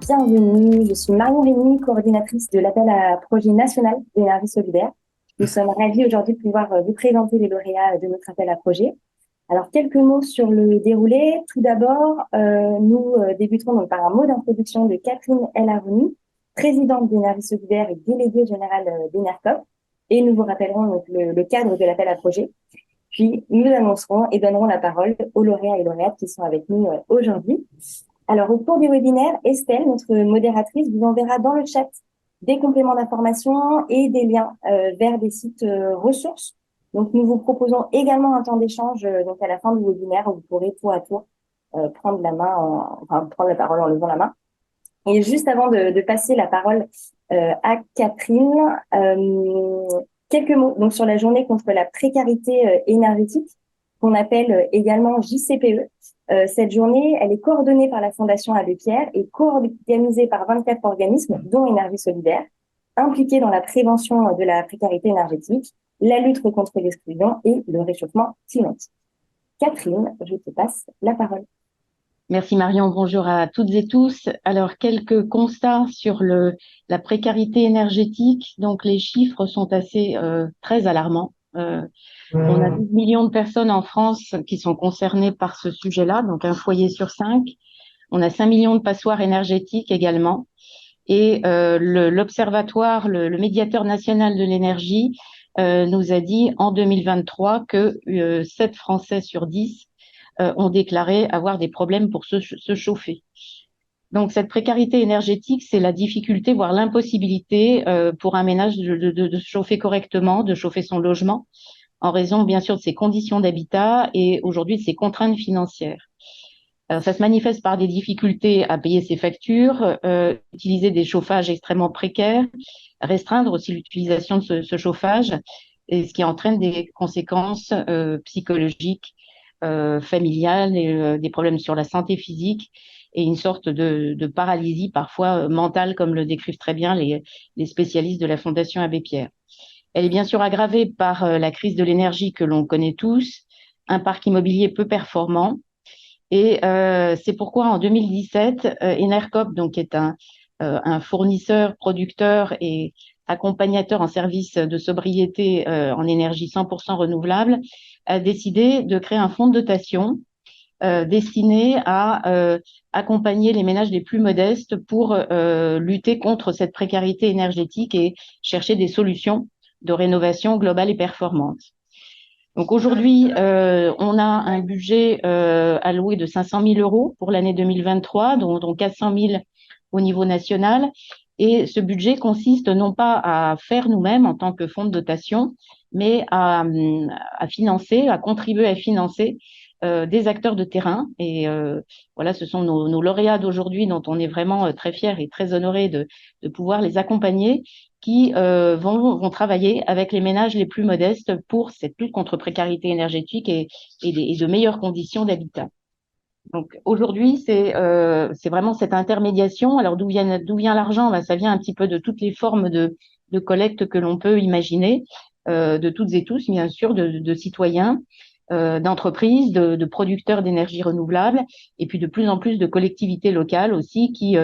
bienvenue. Je suis Marion Rémy, coordinatrice de l'appel à projet national d'énergie solidaire. Nous sommes ravis aujourd'hui de pouvoir vous présenter les lauréats de notre appel à projet. Alors, quelques mots sur le déroulé. Tout d'abord, nous débuterons donc par un mot d'introduction de Catherine El Harouni, présidente d'Énergie solidaire et déléguée générale d'Enercop. Et nous vous rappellerons donc le cadre de l'appel à projet. Puis, nous annoncerons et donnerons la parole aux lauréats et lauréates qui sont avec nous aujourd'hui. Alors, au cours du webinaire, Estelle, notre modératrice, vous enverra dans le chat des compléments d'information et des liens vers des sites ressources. Donc, nous vous proposons également un temps d'échange donc à la fin du webinaire où vous pourrez tour à tour prendre la parole en levant la main. Et juste avant de passer la parole à Catherine, quelques mots donc sur la journée contre la précarité énergétique qu'on appelle également JCPE. Cette journée, elle est coordonnée par la Fondation Abbé Pierre et co-organisée par 24 organismes, dont Énergie solidaire, impliqués dans la prévention de la précarité énergétique, la lutte contre l'exclusion et le réchauffement climatique. Catherine, je te passe la parole. Merci Marion, bonjour à toutes et tous. Alors, quelques constats sur la précarité énergétique. Donc, les chiffres sont très alarmants. On a 12 millions de personnes en France qui sont concernées par ce sujet-là, donc un foyer sur 5. On a 5 millions de passoires énergétiques également. Et l'Observatoire, le médiateur national de l'énergie, nous a dit en 2023 que 7 Français sur 10 ont déclaré avoir des problèmes pour se chauffer. Donc, cette précarité énergétique, c'est la difficulté, voire l'impossibilité pour un ménage de se chauffer correctement, de chauffer son logement, en raison, bien sûr, de ses conditions d'habitat et aujourd'hui de ses contraintes financières. Alors, ça se manifeste par des difficultés à payer ses factures, utiliser des chauffages extrêmement précaires, restreindre aussi l'utilisation de ce chauffage, et ce qui entraîne des conséquences psychologiques, familiales, et des problèmes sur la santé physique et une sorte de paralysie parfois mentale, comme le décrivent très bien les spécialistes de la Fondation Abbé Pierre. Elle est bien sûr aggravée par la crise de l'énergie que l'on connaît tous, un parc immobilier peu performant. Et c'est pourquoi en 2017, Enercop, donc, qui est un fournisseur, producteur et accompagnateur en service de sobriété en énergie 100% renouvelable, a décidé de créer un fonds de dotation destiné à accompagner les ménages les plus modestes pour lutter contre cette précarité énergétique et chercher des solutions de rénovation globale et performante. Donc aujourd'hui, on a un budget alloué de 500 000 euros pour l'année 2023, dont 400 000 au niveau national. Et ce budget consiste non pas à faire nous-mêmes en tant que fonds de dotation, mais à financer, à contribuer à financer des acteurs de terrain. Et voilà, ce sont nos lauréats d'aujourd'hui dont on est vraiment très fiers et très honorés de pouvoir les accompagner, qui vont travailler avec les ménages les plus modestes pour cette lutte contre précarité énergétique et de meilleures conditions d'habitat. Donc aujourd'hui, c'est vraiment cette intermédiation. Alors d'où vient l'argent? Ça vient un petit peu de toutes les formes de collecte que l'on peut imaginer, de toutes et tous, bien sûr, de citoyens, d'entreprises, de producteurs d'énergie renouvelable, et puis de plus en plus de collectivités locales aussi qui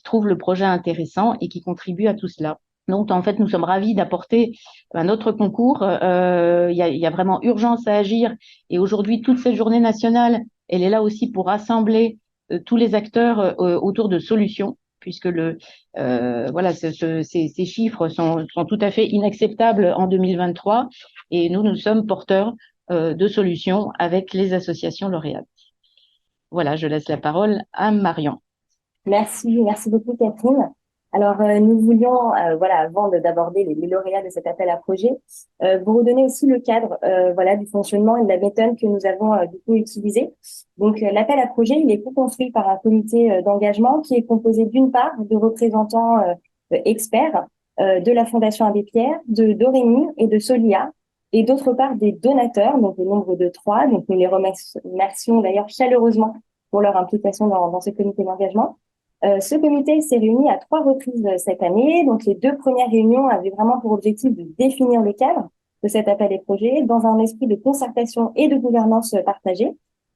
trouvent le projet intéressant et qui contribuent à tout cela. Donc, en fait, nous sommes ravis d'apporter notre concours. Il y a vraiment urgence à agir. Et aujourd'hui, toute cette journée nationale, elle est là aussi pour rassembler tous les acteurs autour de solutions, puisque voilà, ces chiffres sont tout à fait inacceptables en 2023. Et nous sommes porteurs de solutions avec les associations lauréates. Voilà, je laisse la parole à Marion. Merci beaucoup Catherine. Alors, nous voulions, avant d'aborder les lauréats de cet appel à projet, vous redonner aussi le cadre, du fonctionnement et de la méthode que nous avons du coup utilisée. Donc, l'appel à projet, il est co-construit par un comité d'engagement qui est composé d'une part de représentants experts de la Fondation Abbé Pierre, de Doremi et de Solia, et d'autre part des donateurs, donc au nombre de 3. Donc, nous les remercions d'ailleurs chaleureusement pour leur implication dans ce comité d'engagement. Ce comité s'est réuni à 3 reprises cette année. Donc, les 2 premières réunions avaient vraiment pour objectif de définir le cadre de cet appel à projet dans un esprit de concertation et de gouvernance partagée.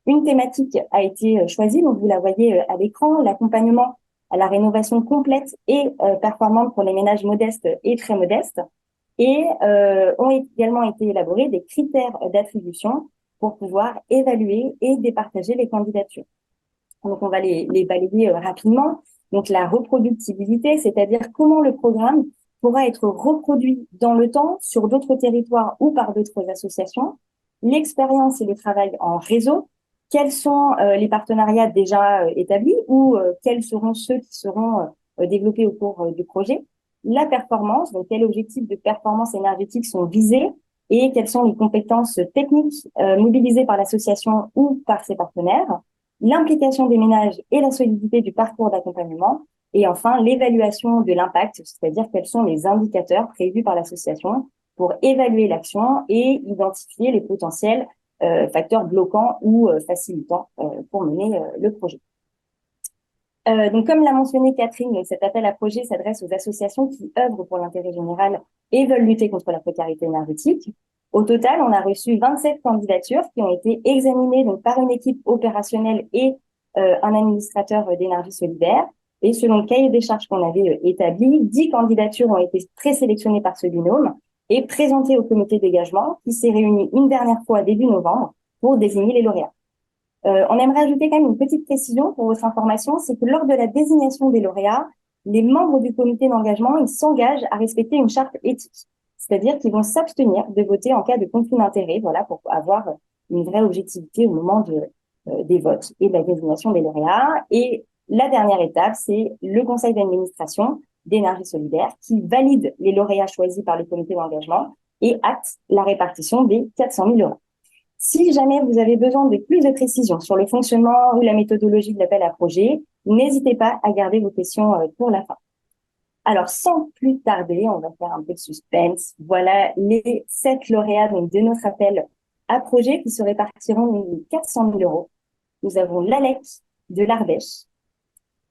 Une thématique a été choisie, donc vous la voyez à l'écran, l'accompagnement à la rénovation complète et performante pour les ménages modestes et très modestes. Et ont également été élaborés des critères d'attribution pour pouvoir évaluer et départager les candidatures. Donc, on va les balayer rapidement. Donc, la reproductibilité, c'est-à-dire comment le programme pourra être reproduit dans le temps sur d'autres territoires ou par d'autres associations. L'expérience et le travail en réseau. Quels sont les partenariats déjà établis ou quels seront ceux qui seront développés au cours du projet. La performance, donc quels objectifs de performance énergétique sont visés et quelles sont les compétences techniques mobilisées par l'association ou par ses partenaires. L'implication des ménages et la solidité du parcours d'accompagnement. Et enfin, l'évaluation de l'impact, c'est-à-dire quels sont les indicateurs prévus par l'association pour évaluer l'action et identifier les potentiels facteurs bloquants ou facilitants pour mener le projet. Donc, comme l'a mentionné Catherine, cet appel à projet s'adresse aux associations qui œuvrent pour l'intérêt général et veulent lutter contre la précarité énergétique. Au total, on a reçu 27 candidatures qui ont été examinées donc, par une équipe opérationnelle et un administrateur d'énergie solidaire. Et selon le cahier des charges qu'on avait établi, 10 candidatures ont été présélectionnées par ce binôme et présentées au comité d'engagement qui s'est réuni une dernière fois début novembre pour désigner les lauréats. On aimerait ajouter quand même une petite précision pour votre information, c'est que lors de la désignation des lauréats, les membres du comité d'engagement, ils s'engagent à respecter une charte éthique. C'est-à-dire qu'ils vont s'abstenir de voter en cas de conflit d'intérêts, voilà, pour avoir une vraie objectivité au moment des votes et de la désignation des lauréats. Et la dernière étape, c'est le conseil d'administration d'énergie solidaire qui valide les lauréats choisis par le comité d'engagement et acte la répartition des 400 000 euros. Si jamais vous avez besoin de plus de précisions sur le fonctionnement ou la méthodologie de l'appel à projet, n'hésitez pas à garder vos questions pour la fin. Alors, sans plus tarder, on va faire un peu de suspense. Voilà les 7 lauréats donc, de notre appel à projet qui se répartiront de 400 000 euros. Nous avons l'ALEC de l'Ardèche,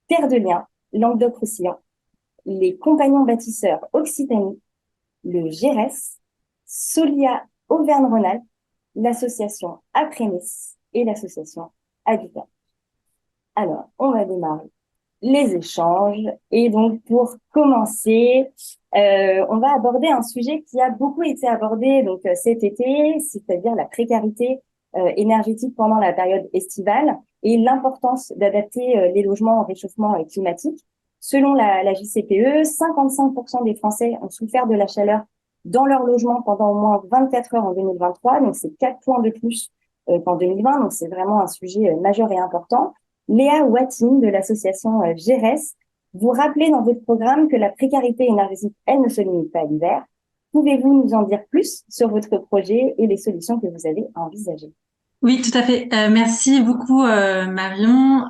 Terre de Liens, Languedoc-Roussillon, les Compagnons Bâtisseurs Occitanie, le GERES, Solia Auvergne-Rhône-Alpes, l'association Après-Nice et l'association Habitat. Alors, on va démarrer les échanges. Et donc, pour commencer, on va aborder un sujet qui a beaucoup été abordé donc cet été, c'est-à-dire la précarité énergétique pendant la période estivale et l'importance d'adapter les logements au réchauffement climatique. Selon la JCPE, 55% des Français ont souffert de la chaleur dans leur logement pendant au moins 24 heures en 2023, donc c'est 4 points de plus qu'en 2020, donc c'est vraiment un sujet majeur et important. Léa Watine de l'association GERES, vous rappelez dans votre programme que la précarité énergétique, elle ne se limite pas à l'hiver. Pouvez-vous nous en dire plus sur votre projet et les solutions que vous avez envisagées? Oui, tout à fait. Merci beaucoup Marion,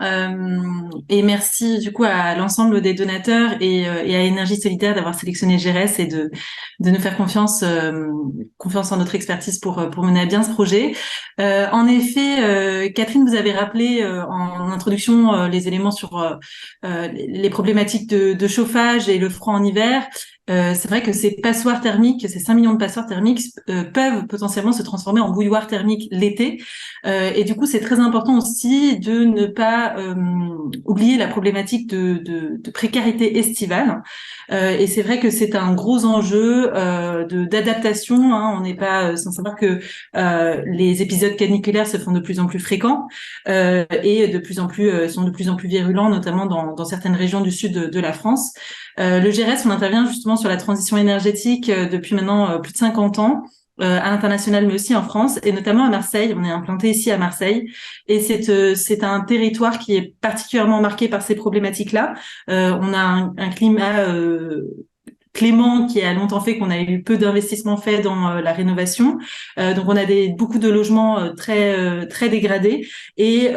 et merci du coup à l'ensemble des donateurs et à Énergie Solidaire d'avoir sélectionné GERES et de nous faire confiance en notre expertise pour mener à bien ce projet. En effet, Catherine, vous avez rappelé en introduction les éléments sur les problématiques de chauffage et le froid en hiver. C'est vrai que ces passoires thermiques, ces 5 millions de passoires thermiques peuvent potentiellement se transformer en bouilloire thermique l'été. Et du coup, c'est très important aussi de ne pas oublier la problématique de précarité estivale. Et c'est vrai que c'est un gros enjeu d'adaptation. Hein. On n'est pas sans savoir que les épisodes caniculaires se font de plus en plus fréquents et de plus en plus sont de plus en plus virulents, notamment dans certaines régions du sud de la France. Le GERES, on intervient justement sur la transition énergétique depuis maintenant plus de 50 ans. À l'international, mais aussi en France, et notamment à Marseille. On est implanté ici à Marseille, et c'est un territoire qui est particulièrement marqué par ces problématiques-là. On a un climat clément qui a longtemps fait qu'on a eu peu d'investissements faits dans la rénovation. Donc on a beaucoup de logements très dégradés, et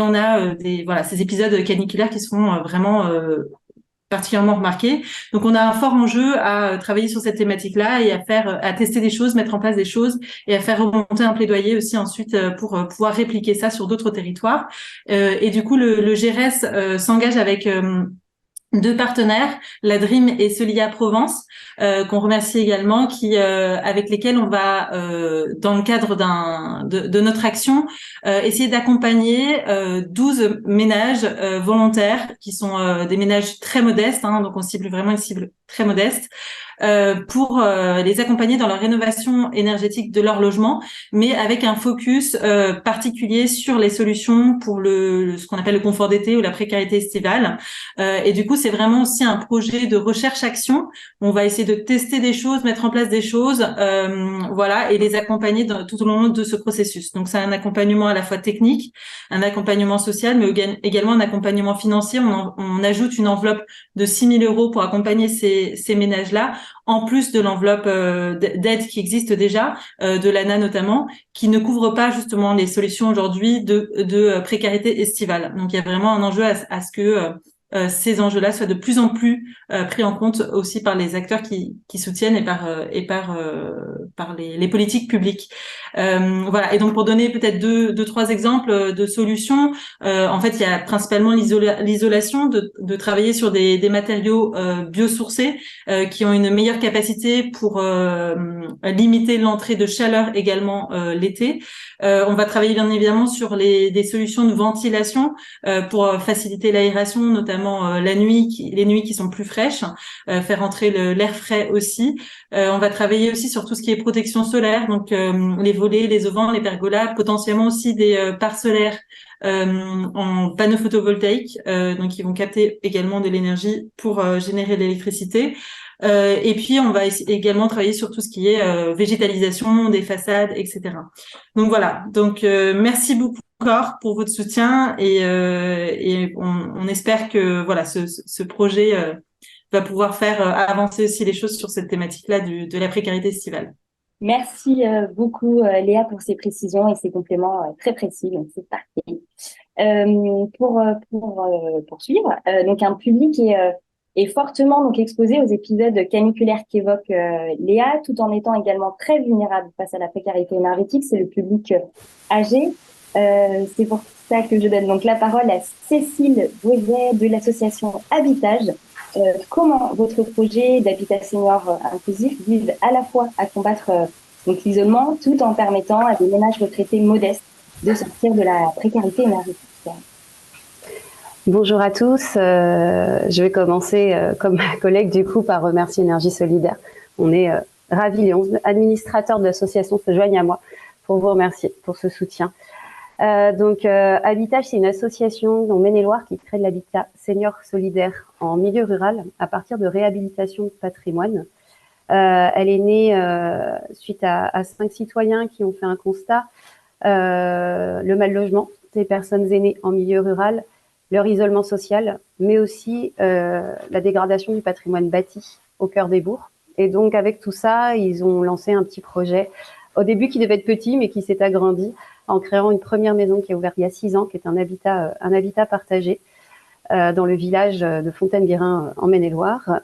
on a ces épisodes caniculaires qui se font vraiment particulièrement remarqué. Donc, on a un fort enjeu à travailler sur cette thématique-là et à tester des choses, mettre en place des choses et à faire remonter un plaidoyer aussi ensuite pour pouvoir répliquer ça sur d'autres territoires. Et du coup, le GERES s'engage avec deux partenaires, la Dream et Solia Provence, qu'on remercie également, avec lesquels on va, dans le cadre de notre action, essayer d'accompagner 12 ménages volontaires qui sont des ménages très modestes, hein, donc on cible vraiment une cible très modeste, pour les accompagner dans la rénovation énergétique de leur logement, mais avec un focus particulier sur les solutions pour ce qu'on appelle le confort d'été ou la précarité estivale. Et du coup, c'est vraiment aussi un projet de recherche-action. On va essayer de tester des choses, mettre en place des choses, voilà, et les accompagner tout au long de ce processus. Donc, c'est un accompagnement à la fois technique, un accompagnement social, mais également un accompagnement financier. On ajoute une enveloppe de 6 000 € pour accompagner ces ménages-là, en plus de l'enveloppe d'aide qui existe déjà, de l'ANA notamment, qui ne couvre pas justement les solutions aujourd'hui de précarité estivale. Donc, il y a vraiment un enjeu à ce que ces enjeux-là soient de plus en plus pris en compte aussi par les acteurs qui soutiennent et par les politiques publiques. Voilà. Et donc pour donner peut-être deux trois exemples de solutions, en fait il y a principalement l'isolation, de travailler sur des matériaux biosourcés qui ont une meilleure capacité pour limiter l'entrée de chaleur également l'été. On va travailler bien évidemment sur des solutions de ventilation pour faciliter l'aération, notamment les nuits qui sont plus fraîches, faire entrer l'air frais aussi. On va travailler aussi sur tout ce qui est protection solaire, donc les volets, les auvents, les pergolas, potentiellement aussi des parcs solaires en panneaux photovoltaïques, donc qui vont capter également de l'énergie pour générer de l'électricité. Et puis, on va également travailler sur tout ce qui est végétalisation des façades, etc. Donc voilà. Donc merci beaucoup encore pour votre soutien et on espère que voilà ce projet va pouvoir faire avancer aussi les choses sur cette thématique-là de la précarité estivale. Merci beaucoup Léa pour ces précisions et ces compléments très précis, donc c'est parfait. Pour poursuivre, donc un public est fortement donc exposé aux épisodes caniculaires qu'évoque Léa, tout en étant également très vulnérable face à la précarité énergétique. C'est le public âgé. C'est pour ça que je donne donc la parole à Cécile Bouet de l'association Habitage. Comment votre projet d'habitat senior inclusif vise à la fois à combattre donc l'isolement, tout en permettant à des ménages retraités modestes de sortir de la précarité énergétique? Bonjour à tous. Je vais commencer, comme ma collègue, du coup, par remercier Énergie Solidaire. On est ravis, les 11 administrateurs de l'association se joignent à moi pour vous remercier pour ce soutien. Habitage, c'est une association en Maine-et-Loire qui crée de l'habitat senior solidaire en milieu rural à partir de réhabilitation de patrimoine. Elle est née suite à 5 citoyens qui ont fait un constat, le mal logement des personnes aînées en milieu rural, leur isolement social, mais aussi la dégradation du patrimoine bâti au cœur des bourgs. Et donc avec tout ça, ils ont lancé un petit projet, au début qui devait être petit, mais qui s'est agrandi en créant une première maison qui a ouvert il y a 6 ans, qui est un habitat partagé dans le village de Fontaine-Guérin en Maine-et-Loire.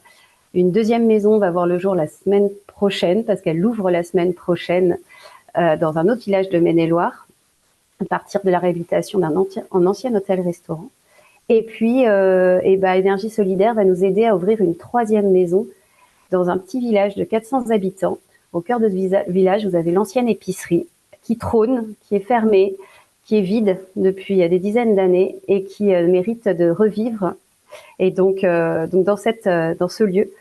Une deuxième maison va voir le jour la semaine prochaine, parce qu'elle ouvre la semaine prochaine dans un autre village de Maine-et-Loire, à partir de la réhabilitation d'un ancien hôtel-restaurant. Et puis, Énergie Solidaire va nous aider à ouvrir une 3e maison dans un petit village de 400 habitants. Au cœur de ce village, vous avez l'ancienne épicerie qui trône, qui est fermée, qui est vide depuis des dizaines d'années et qui mérite de revivre. Et donc dans ce lieu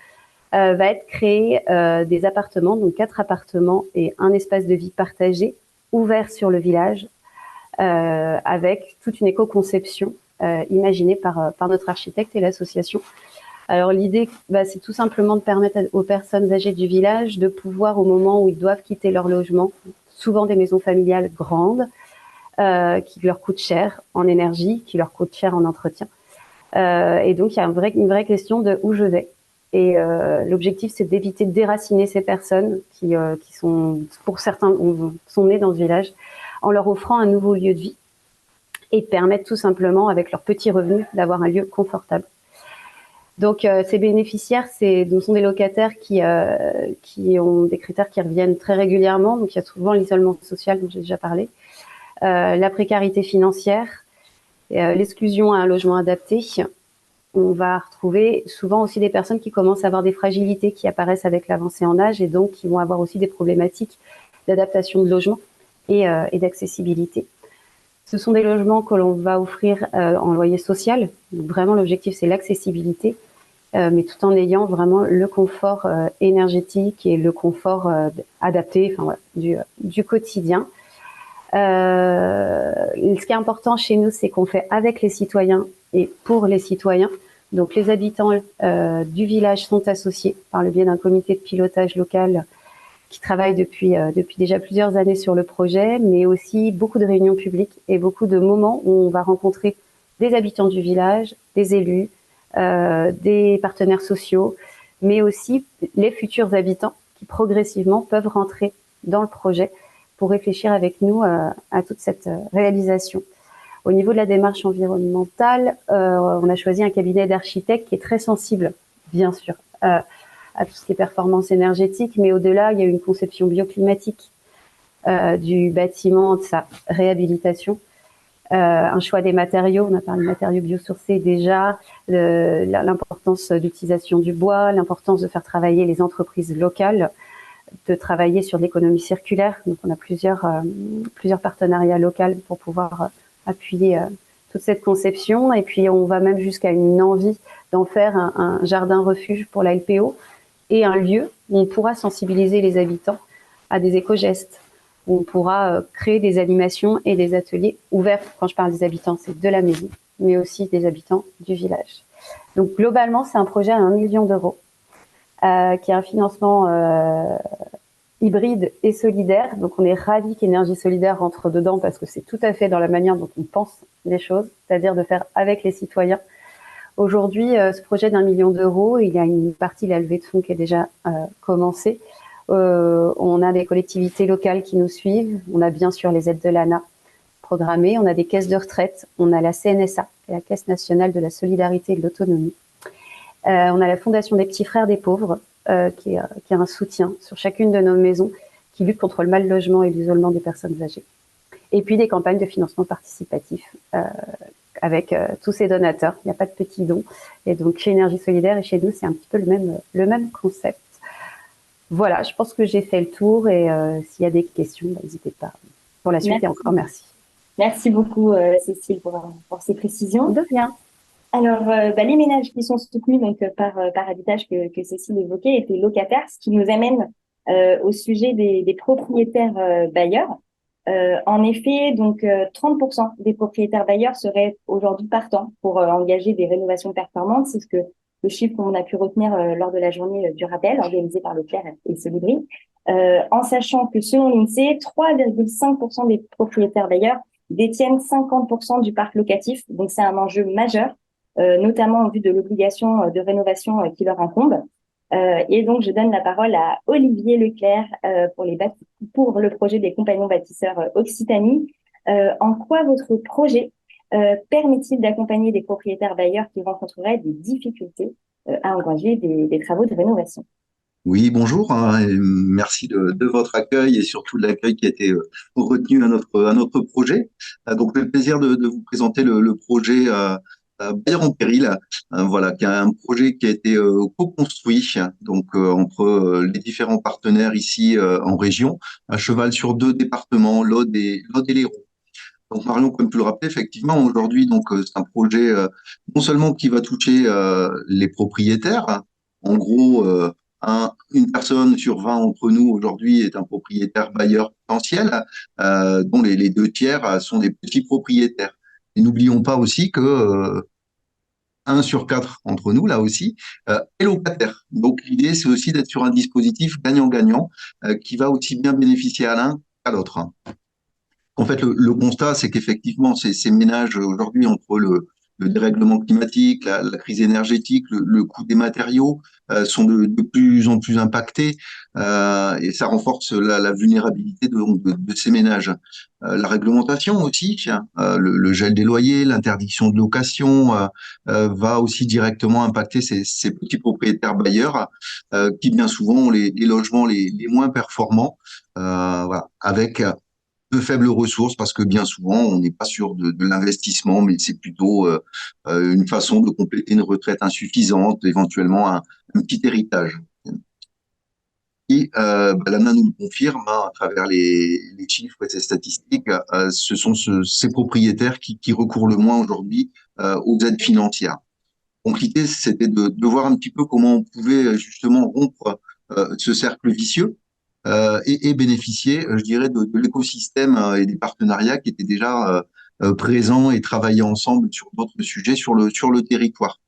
va être créé des appartements, donc 4 appartements et un espace de vie partagé ouvert sur le village avec toute une éco-conception imaginée par notre architecte et l'association. Alors l'idée, c'est tout simplement de permettre aux personnes âgées du village de pouvoir, au moment où ils doivent quitter leur logement, souvent des maisons familiales grandes, qui leur coûtent cher en énergie, qui leur coûtent cher en entretien. Et donc, il y a une vraie question de où je vais. Et l'objectif, c'est d'éviter de déraciner ces personnes qui sont, pour certains, sont nées dans ce village, en leur offrant un nouveau lieu de vie et de permettre tout simplement, avec leurs petits revenus, d'avoir un lieu confortable. Donc, ces bénéficiaires, sont des locataires qui ont des critères qui reviennent très régulièrement. Donc, il y a souvent l'isolement social dont j'ai déjà parlé, la précarité financière, l'exclusion à un logement adapté, on va retrouver souvent aussi des personnes qui commencent à avoir des fragilités qui apparaissent avec l'avancée en âge et donc qui vont avoir aussi des problématiques d'adaptation de logement et d'accessibilité. Ce sont des logements que l'on va offrir en loyer social. Donc vraiment, l'objectif, c'est l'accessibilité, mais tout en ayant vraiment le confort énergétique et le confort adapté, enfin, voilà, du quotidien. Ce qui est important chez nous, c'est qu'on fait avec les citoyens et pour les citoyens. Donc les habitants du village sont associés par le biais d'un comité de pilotage local qui travaille depuis déjà plusieurs années sur le projet, mais aussi beaucoup de réunions publiques et beaucoup de moments où on va rencontrer des habitants du village, des élus, des partenaires sociaux, mais aussi les futurs habitants qui progressivement peuvent rentrer dans le projet pour réfléchir avec nous à toute cette réalisation. Au niveau de la démarche environnementale, on a choisi un cabinet d'architectes qui est très sensible, bien sûr, à tout ce qui est performance énergétique, mais au-delà, il y a une conception bioclimatique du bâtiment, de sa réhabilitation, un choix des matériaux, on a parlé de matériaux biosourcés déjà, l'importance d'utilisation du bois, l'importance de faire travailler les entreprises locales, de travailler sur l'économie circulaire. Donc on a plusieurs partenariats locaux pour pouvoir appuyer toute cette conception. Et puis on va même jusqu'à une envie d'en faire un jardin refuge pour la LPO et un lieu où on pourra sensibiliser les habitants à des éco-gestes, où on pourra créer des animations et des ateliers ouverts. Quand je parle des habitants, c'est de la mairie, mais aussi des habitants du village. Donc globalement, c'est un projet à 1 million d'euros, qui est un financement hybride et solidaire. Donc on est ravis qu'Énergie Solidaire rentre dedans parce que c'est tout à fait dans la manière dont on pense les choses, c'est-à-dire de faire avec les citoyens. Aujourd'hui, ce projet d'1 million d'euros, il y a une partie de la levée de fonds qui est déjà commencée. On a des collectivités locales qui nous suivent. On a bien sûr les aides de l'ANA programmées. On a des caisses de retraite. On a la CNSA, la Caisse nationale de la solidarité et de l'autonomie. On a la Fondation des petits frères des pauvres, qui est un soutien sur chacune de nos maisons, qui lutte contre le mal logement et l'isolement des personnes âgées. Et puis des campagnes de financement participatif avec tous ces donateurs. Il n'y a pas de petits dons. Et donc chez Énergie Solidaire et chez nous, c'est un petit peu le même concept. Voilà, je pense que j'ai fait le tour et s'il y a des questions, n'hésitez pas. Pour la suite, Merci. Et encore merci. Merci beaucoup, Cécile, pour ces précisions. De rien. Alors, les ménages qui sont soutenus donc par Habitage que Cécile évoquait étaient locataires, ce qui nous amène au sujet des propriétaires bailleurs. En effet, donc 30% des propriétaires bailleurs seraient aujourd'hui partants pour engager des rénovations performantes. C'est le chiffre qu'on a pu retenir lors de la journée du rappel organisée par Leclerc et Solibri. En sachant que selon l'INSEE, 3,5% des propriétaires bailleurs détiennent 50% du parc locatif. Donc c'est un enjeu majeur, notamment en vue de l'obligation de rénovation qui leur incombe. Et donc, je donne la parole à Olivier Leclerc pour le projet des compagnons bâtisseurs Occitanie. En quoi votre projet permet-il d'accompagner des propriétaires bailleurs qui rencontreraient des difficultés à engager des travaux de rénovation? Oui, bonjour, et merci de votre accueil et surtout de l'accueil qui a été retenu à notre projet. Donc, j'ai le plaisir de vous présenter le projet Bailleurs en péril, voilà, qui est un projet qui a été co-construit donc entre les différents partenaires ici en région, à cheval sur 2 départements, l'Aude et l'Hérault. Donc Marion, comme tu le rappelais, effectivement, aujourd'hui, donc c'est un projet non seulement qui va toucher les propriétaires, en gros, une personne sur 20 entre nous aujourd'hui est un propriétaire bailleur potentiel, dont les 2 tiers sont des petits propriétaires. Et n'oublions pas aussi que 1 sur 4 entre nous, là aussi, est locataire. Donc l'idée, c'est aussi d'être sur un dispositif gagnant-gagnant qui va aussi bien bénéficier à l'un qu'à l'autre. En fait, le constat, c'est qu'effectivement, ces ménages aujourd'hui, entre le dérèglement climatique, la crise énergétique, le coût des matériaux, sont de plus en plus impactés et ça renforce la vulnérabilité de ces ménages. La réglementation aussi, le gel des loyers, l'interdiction de location va aussi directement impacter ces petits propriétaires bailleurs qui bien souvent ont les logements les moins performants, voilà, avec de faibles ressources parce que bien souvent, on n'est pas sûr de l'investissement, mais c'est plutôt une façon de compléter une retraite insuffisante, éventuellement un petit héritage. Et l'ANA nous le confirme à travers les chiffres et ces statistiques, ce sont ces propriétaires qui recourent le moins aujourd'hui aux aides financières. Donc l'idée, c'était de voir un petit peu comment on pouvait justement rompre ce cercle vicieux et bénéficier, je dirais, de l'écosystème et des partenariats qui étaient déjà présents et travaillés ensemble sur d'autres sujets sur le territoire.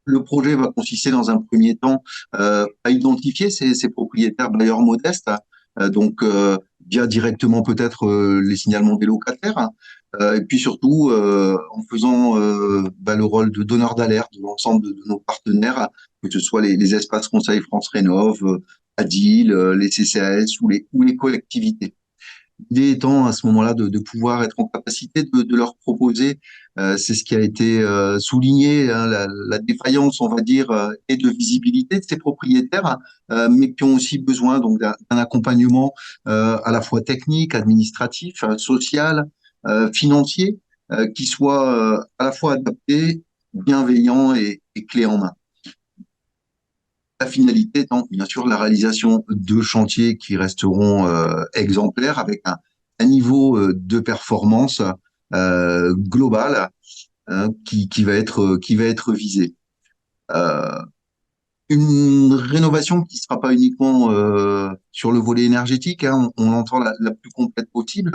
Le projet va consister dans un premier temps à identifier ces propriétaires bailleurs modestes, donc via directement peut-être les signalements des locataires, et puis surtout en faisant le rôle de donneur d'alerte de l'ensemble de nos partenaires, que ce soit les espaces conseils France Rénov, Adil, les CCAS ou les collectivités. L'idée étant à ce moment-là de pouvoir être en capacité de leur proposer, c'est ce qui a été souligné, hein, la défaillance, on va dire, et de visibilité de ces propriétaires, mais qui ont aussi besoin donc d'un accompagnement à la fois technique, administratif, social, financier, qui soit à la fois adapté, bienveillant et clé en main. La finalité étant bien sûr la réalisation de chantiers qui resteront exemplaires avec un niveau de performance global qui va être visé. Une rénovation qui ne sera pas uniquement sur le volet énergétique, hein, on l'entend la plus complète possible,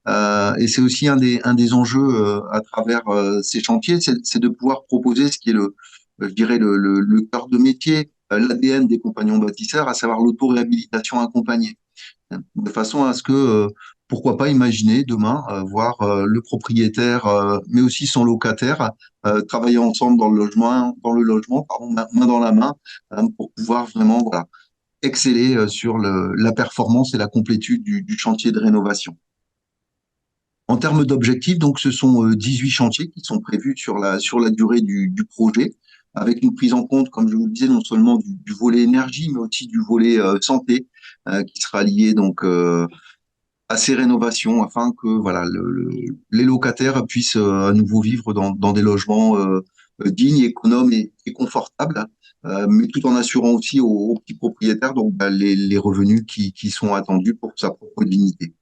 et c'est aussi un des enjeux à travers ces chantiers, c'est de pouvoir proposer ce qui est je dirais le cœur de métier, l'ADN des compagnons bâtisseurs, à savoir l'auto-réhabilitation accompagnée, hein, de façon à ce que pourquoi pas imaginer demain voir le propriétaire, mais aussi son locataire, travailler ensemble dans le logement, pardon, main dans la main, hein, pour pouvoir vraiment voilà, exceller sur la performance et la complétude du chantier de rénovation. En termes d'objectifs, donc ce sont 18 chantiers qui sont prévus sur la durée du projet, avec une prise en compte, comme je vous le disais, non seulement du volet énergie, mais aussi du volet santé, qui sera lié donc à ces rénovations afin que voilà les locataires puissent à nouveau vivre dans des logements dignes, économes et confortables, mais tout en assurant aussi aux petits propriétaires donc les revenus qui sont attendus pour sa propre dignité.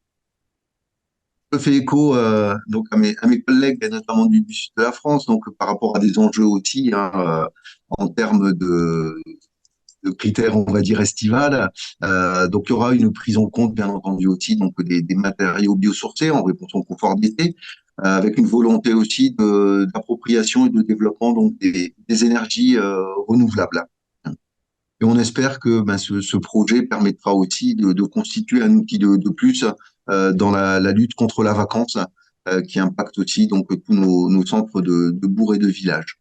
Je fais écho donc à mes collègues, notamment du sud de la France, donc par rapport à des enjeux aussi hein, en termes de critères, on va dire, estivales. Donc, il y aura une prise en compte, bien entendu, aussi donc des matériaux biosourcés en réponse au confort d'été, avec une volonté aussi d'appropriation et de développement donc des énergies renouvelables. Et on espère que ce projet permettra aussi de constituer un outil de plus dans la lutte contre la vacance, qui impacte aussi donc tous nos centres de bourgs et de villages.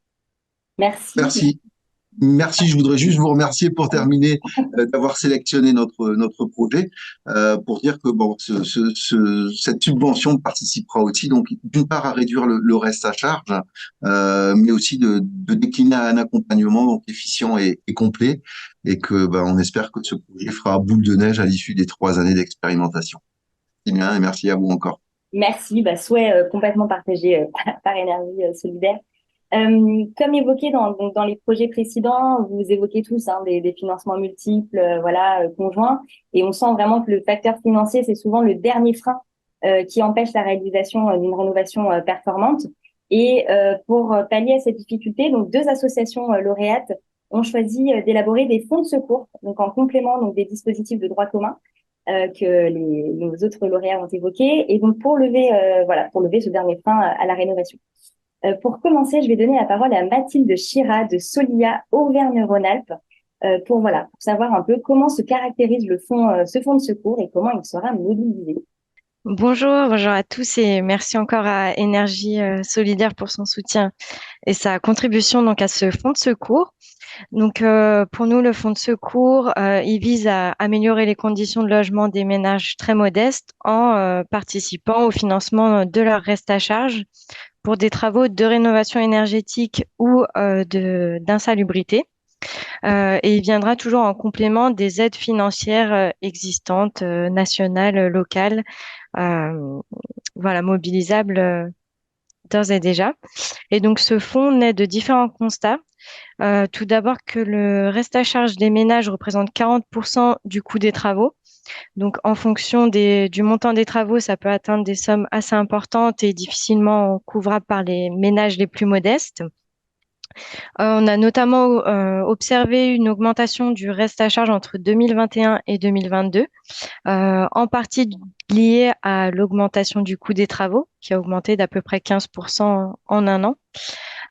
Merci. Merci. Merci, je voudrais juste vous remercier pour terminer d'avoir sélectionné notre projet, pour dire que bon, cette subvention participera aussi donc d'une part à réduire le reste à charge, mais aussi de décliner un accompagnement donc efficient et complet, et que on espère que ce projet fera boule de neige à l'issue des 3 années d'expérimentation. C'est bien, et merci à vous encore. Merci, souhait complètement partagé par Énergie Solidaire. Comme évoqué dans les projets précédents, vous évoquez tous hein, des financements multiples, conjoints, et on sent vraiment que le facteur financier, c'est souvent le dernier frein qui empêche la réalisation d'une rénovation performante. Et pour pallier à cette difficulté, donc 2 associations lauréates ont choisi d'élaborer des fonds de secours, donc en complément donc des dispositifs de droit commun que nos autres lauréats ont évoqués, et donc pour lever ce dernier frein à la rénovation. Pour commencer, je vais donner la parole à Mathilde Chira de Solia Auvergne-Rhône-Alpes pour savoir un peu comment se caractérise ce fonds de secours et comment il sera mobilisé. Bonjour à tous et merci encore à Énergie Solidaire pour son soutien et sa contribution donc à ce fonds de secours. Donc pour nous, le fonds de secours, il vise à améliorer les conditions de logement des ménages très modestes en participant au financement de leur reste à charge pour des travaux de rénovation énergétique ou d'insalubrité. et il viendra toujours en complément des aides financières existantes, nationales, locales, euh, voilà, mobilisables d'ores et déjà. Et donc ce fonds naît de différents constats. Tout d'abord que le reste à charge des ménages représente 40% du coût des travaux. Donc, en fonction du montant des travaux, ça peut atteindre des sommes assez importantes et difficilement couvrables par les ménages les plus modestes. On a notamment observé une augmentation du reste à charge entre 2021 et 2022, en partie liée à l'augmentation du coût des travaux, qui a augmenté d'à peu près 15% en un an.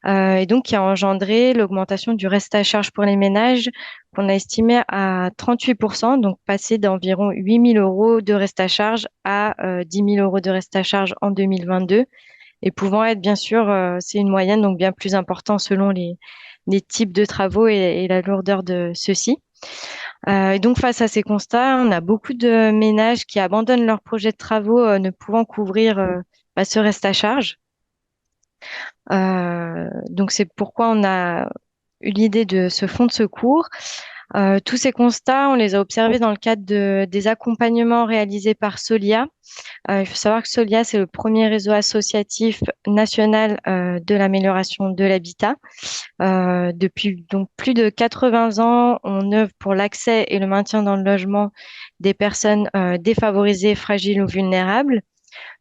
Et donc qui a engendré l'augmentation du reste à charge pour les ménages qu'on a estimé à 38%, donc passé d'environ 8 000 euros de reste à charge à 10 000 euros de reste à charge en 2022, et pouvant être bien sûr, c'est une moyenne, donc bien plus important selon les types de travaux et la lourdeur de ceux-ci. Et donc face à ces constats, on a beaucoup de ménages qui abandonnent leurs projets de travaux ne pouvant couvrir ce reste à charge. Donc c'est pourquoi on a eu l'idée de ce fonds de secours. Tous ces constats, on les a observés dans le cadre des accompagnements réalisés par Solia. Il faut savoir que Solia, c'est le premier réseau associatif national de l'amélioration de l'habitat. Depuis donc plus de 80 ans, on œuvre pour l'accès et le maintien dans le logement des personnes défavorisées, fragiles ou vulnérables.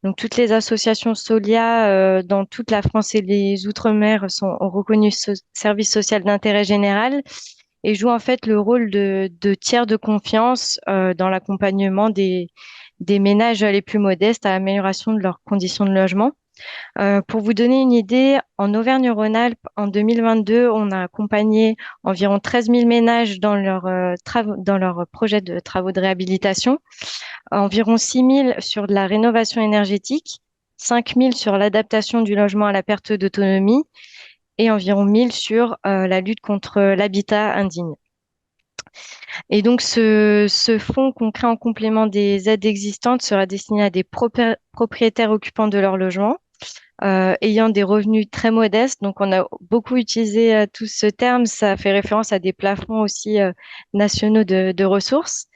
Donc, toutes les associations Solia dans toute la France et les Outre-mer sont reconnus service social d'intérêt général et jouent en fait le rôle de tiers de confiance dans l'accompagnement des ménages les plus modestes à l'amélioration de leurs conditions de logement. Pour vous donner une idée, en Auvergne-Rhône-Alpes, en 2022, on a accompagné environ 13 000 ménages dans dans leur projet de travaux de réhabilitation, environ 6 000 sur de la rénovation énergétique, 5 000 sur l'adaptation du logement à la perte d'autonomie et environ 1 000 sur la lutte contre l'habitat indigne. Et donc, ce fonds qu'on crée en complément des aides existantes sera destiné à des propriétaires occupants de leur logement, ayant des revenus très modestes. Donc, on a beaucoup utilisé tout ce terme. Ça fait référence à des plafonds aussi nationaux de ressources.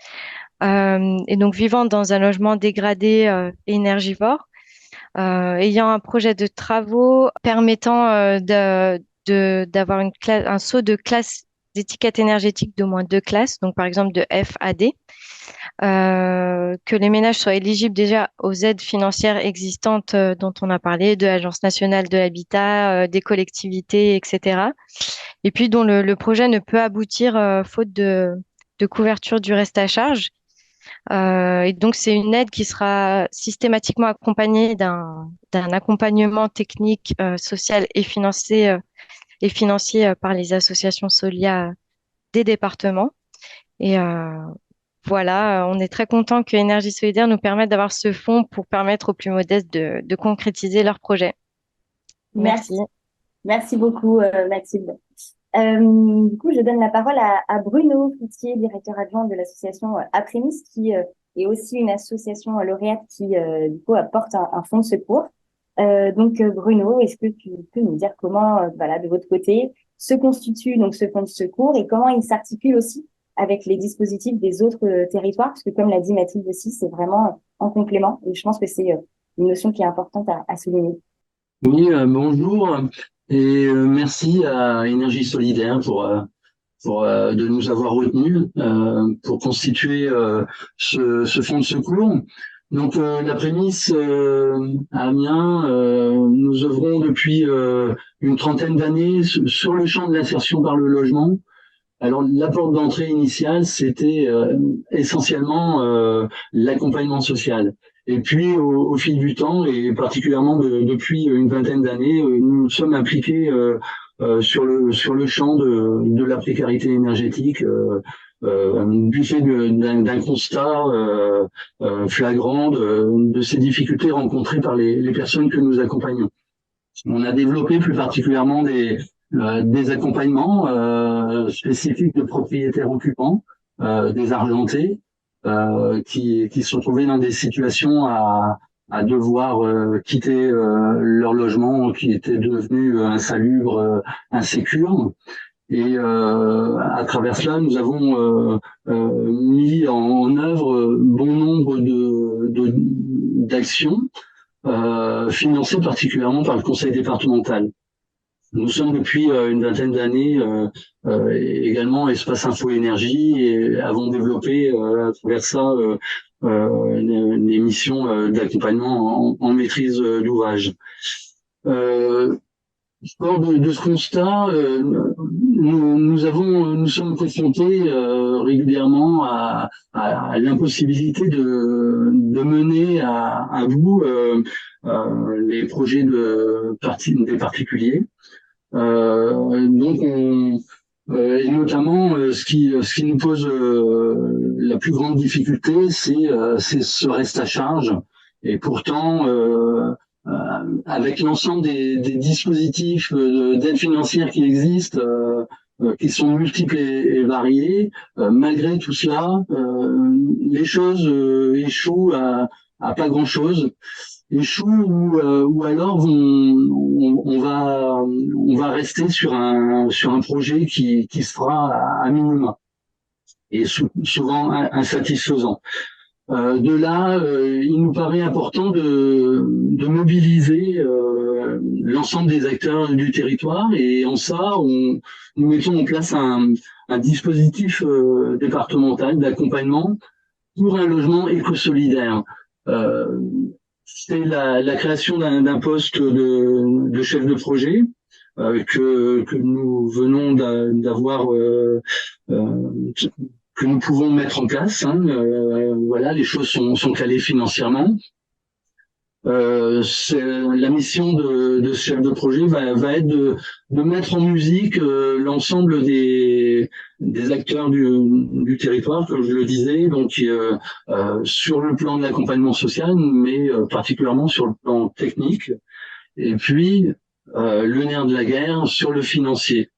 Et donc, vivant dans un logement dégradé et énergivore, ayant un projet de travaux permettant d'avoir un saut de classe d'étiquette énergétique d'au moins 2 classes, donc par exemple de F à D, que les ménages soient éligibles déjà aux aides financières existantes dont on a parlé, de l'Agence nationale de l'habitat, des collectivités, etc. Et puis dont le projet ne peut aboutir faute de couverture du reste à charge. Et donc, c'est une aide qui sera systématiquement accompagnée d'un accompagnement technique, social et financier par les associations Solia des départements. Et voilà, on est très content que Énergie Solidaire nous permette d'avoir ce fonds pour permettre aux plus modestes de concrétiser leurs projets. Merci. Merci beaucoup, Mathilde. Du coup, je donne la parole à Bruno Foutier, directeur adjoint de l'association Aprémis, qui est aussi une association lauréate qui, du coup, apporte un fonds de secours. Bruno, est-ce que tu peux nous dire comment, voilà, de votre côté, se constitue donc ce fonds de secours et comment il s'articule aussi avec les dispositifs des autres territoires? Parce que, comme l'a dit Mathilde aussi, c'est vraiment en complément. Et je pense que c'est une notion qui est importante à souligner. Oui, bonjour et merci à Énergie Solidaire pour de nous avoir retenus pour constituer ce fonds de secours. Donc la prémisse à Amiens, nous œuvrons depuis une trentaine d'années sur le champ de l'insertion par le logement. Alors la porte d'entrée initiale, c'était essentiellement l'accompagnement social. Et puis au fil du temps, et particulièrement depuis une vingtaine d'années, nous sommes impliqués sur le champ de la précarité énergétique, du fait d'un constat flagrant de ces difficultés rencontrées par les personnes que nous accompagnons. On a développé plus particulièrement des accompagnements spécifiques de propriétaires occupants, des argentés, qui se retrouvaient dans des situations à devoir quitter leur logement qui était devenu insalubre, insécure. Et à travers cela, nous avons mis en œuvre bon nombre d'actions financées particulièrement par le conseil départemental. Nous sommes depuis une vingtaine d'années également Espace Info Énergie et avons développé à travers ça des missions d'accompagnement en maîtrise d'ouvrage. Fort de ce constat, nous sommes confrontés régulièrement à l'impossibilité de mener à bout les projets des particuliers. Donc, et notamment, ce qui nous pose la plus grande difficulté, c'est ce reste à charge. Et pourtant, avec l'ensemble des dispositifs d'aide financière qui existent, qui sont multiples et variés, malgré tout cela, les choses échouent à pas grand-chose. Échouent ou alors on va rester sur un projet qui se fera à minima et souvent insatisfaisant. De là, il nous paraît important de mobiliser l'ensemble des acteurs du territoire et en ça, nous mettons en place un dispositif départemental d'accompagnement pour un logement éco-solidaire. C'est la création d'un poste de chef de projet que nous venons d'avoir que nous pouvons mettre en place. Voilà, les choses sont calées financièrement. La mission de ce chef de projet va être de mettre en musique l'ensemble des acteurs du territoire, comme je le disais, donc sur le plan de l'accompagnement social, mais particulièrement sur le plan technique. Et puis le nerf de la guerre sur le financier.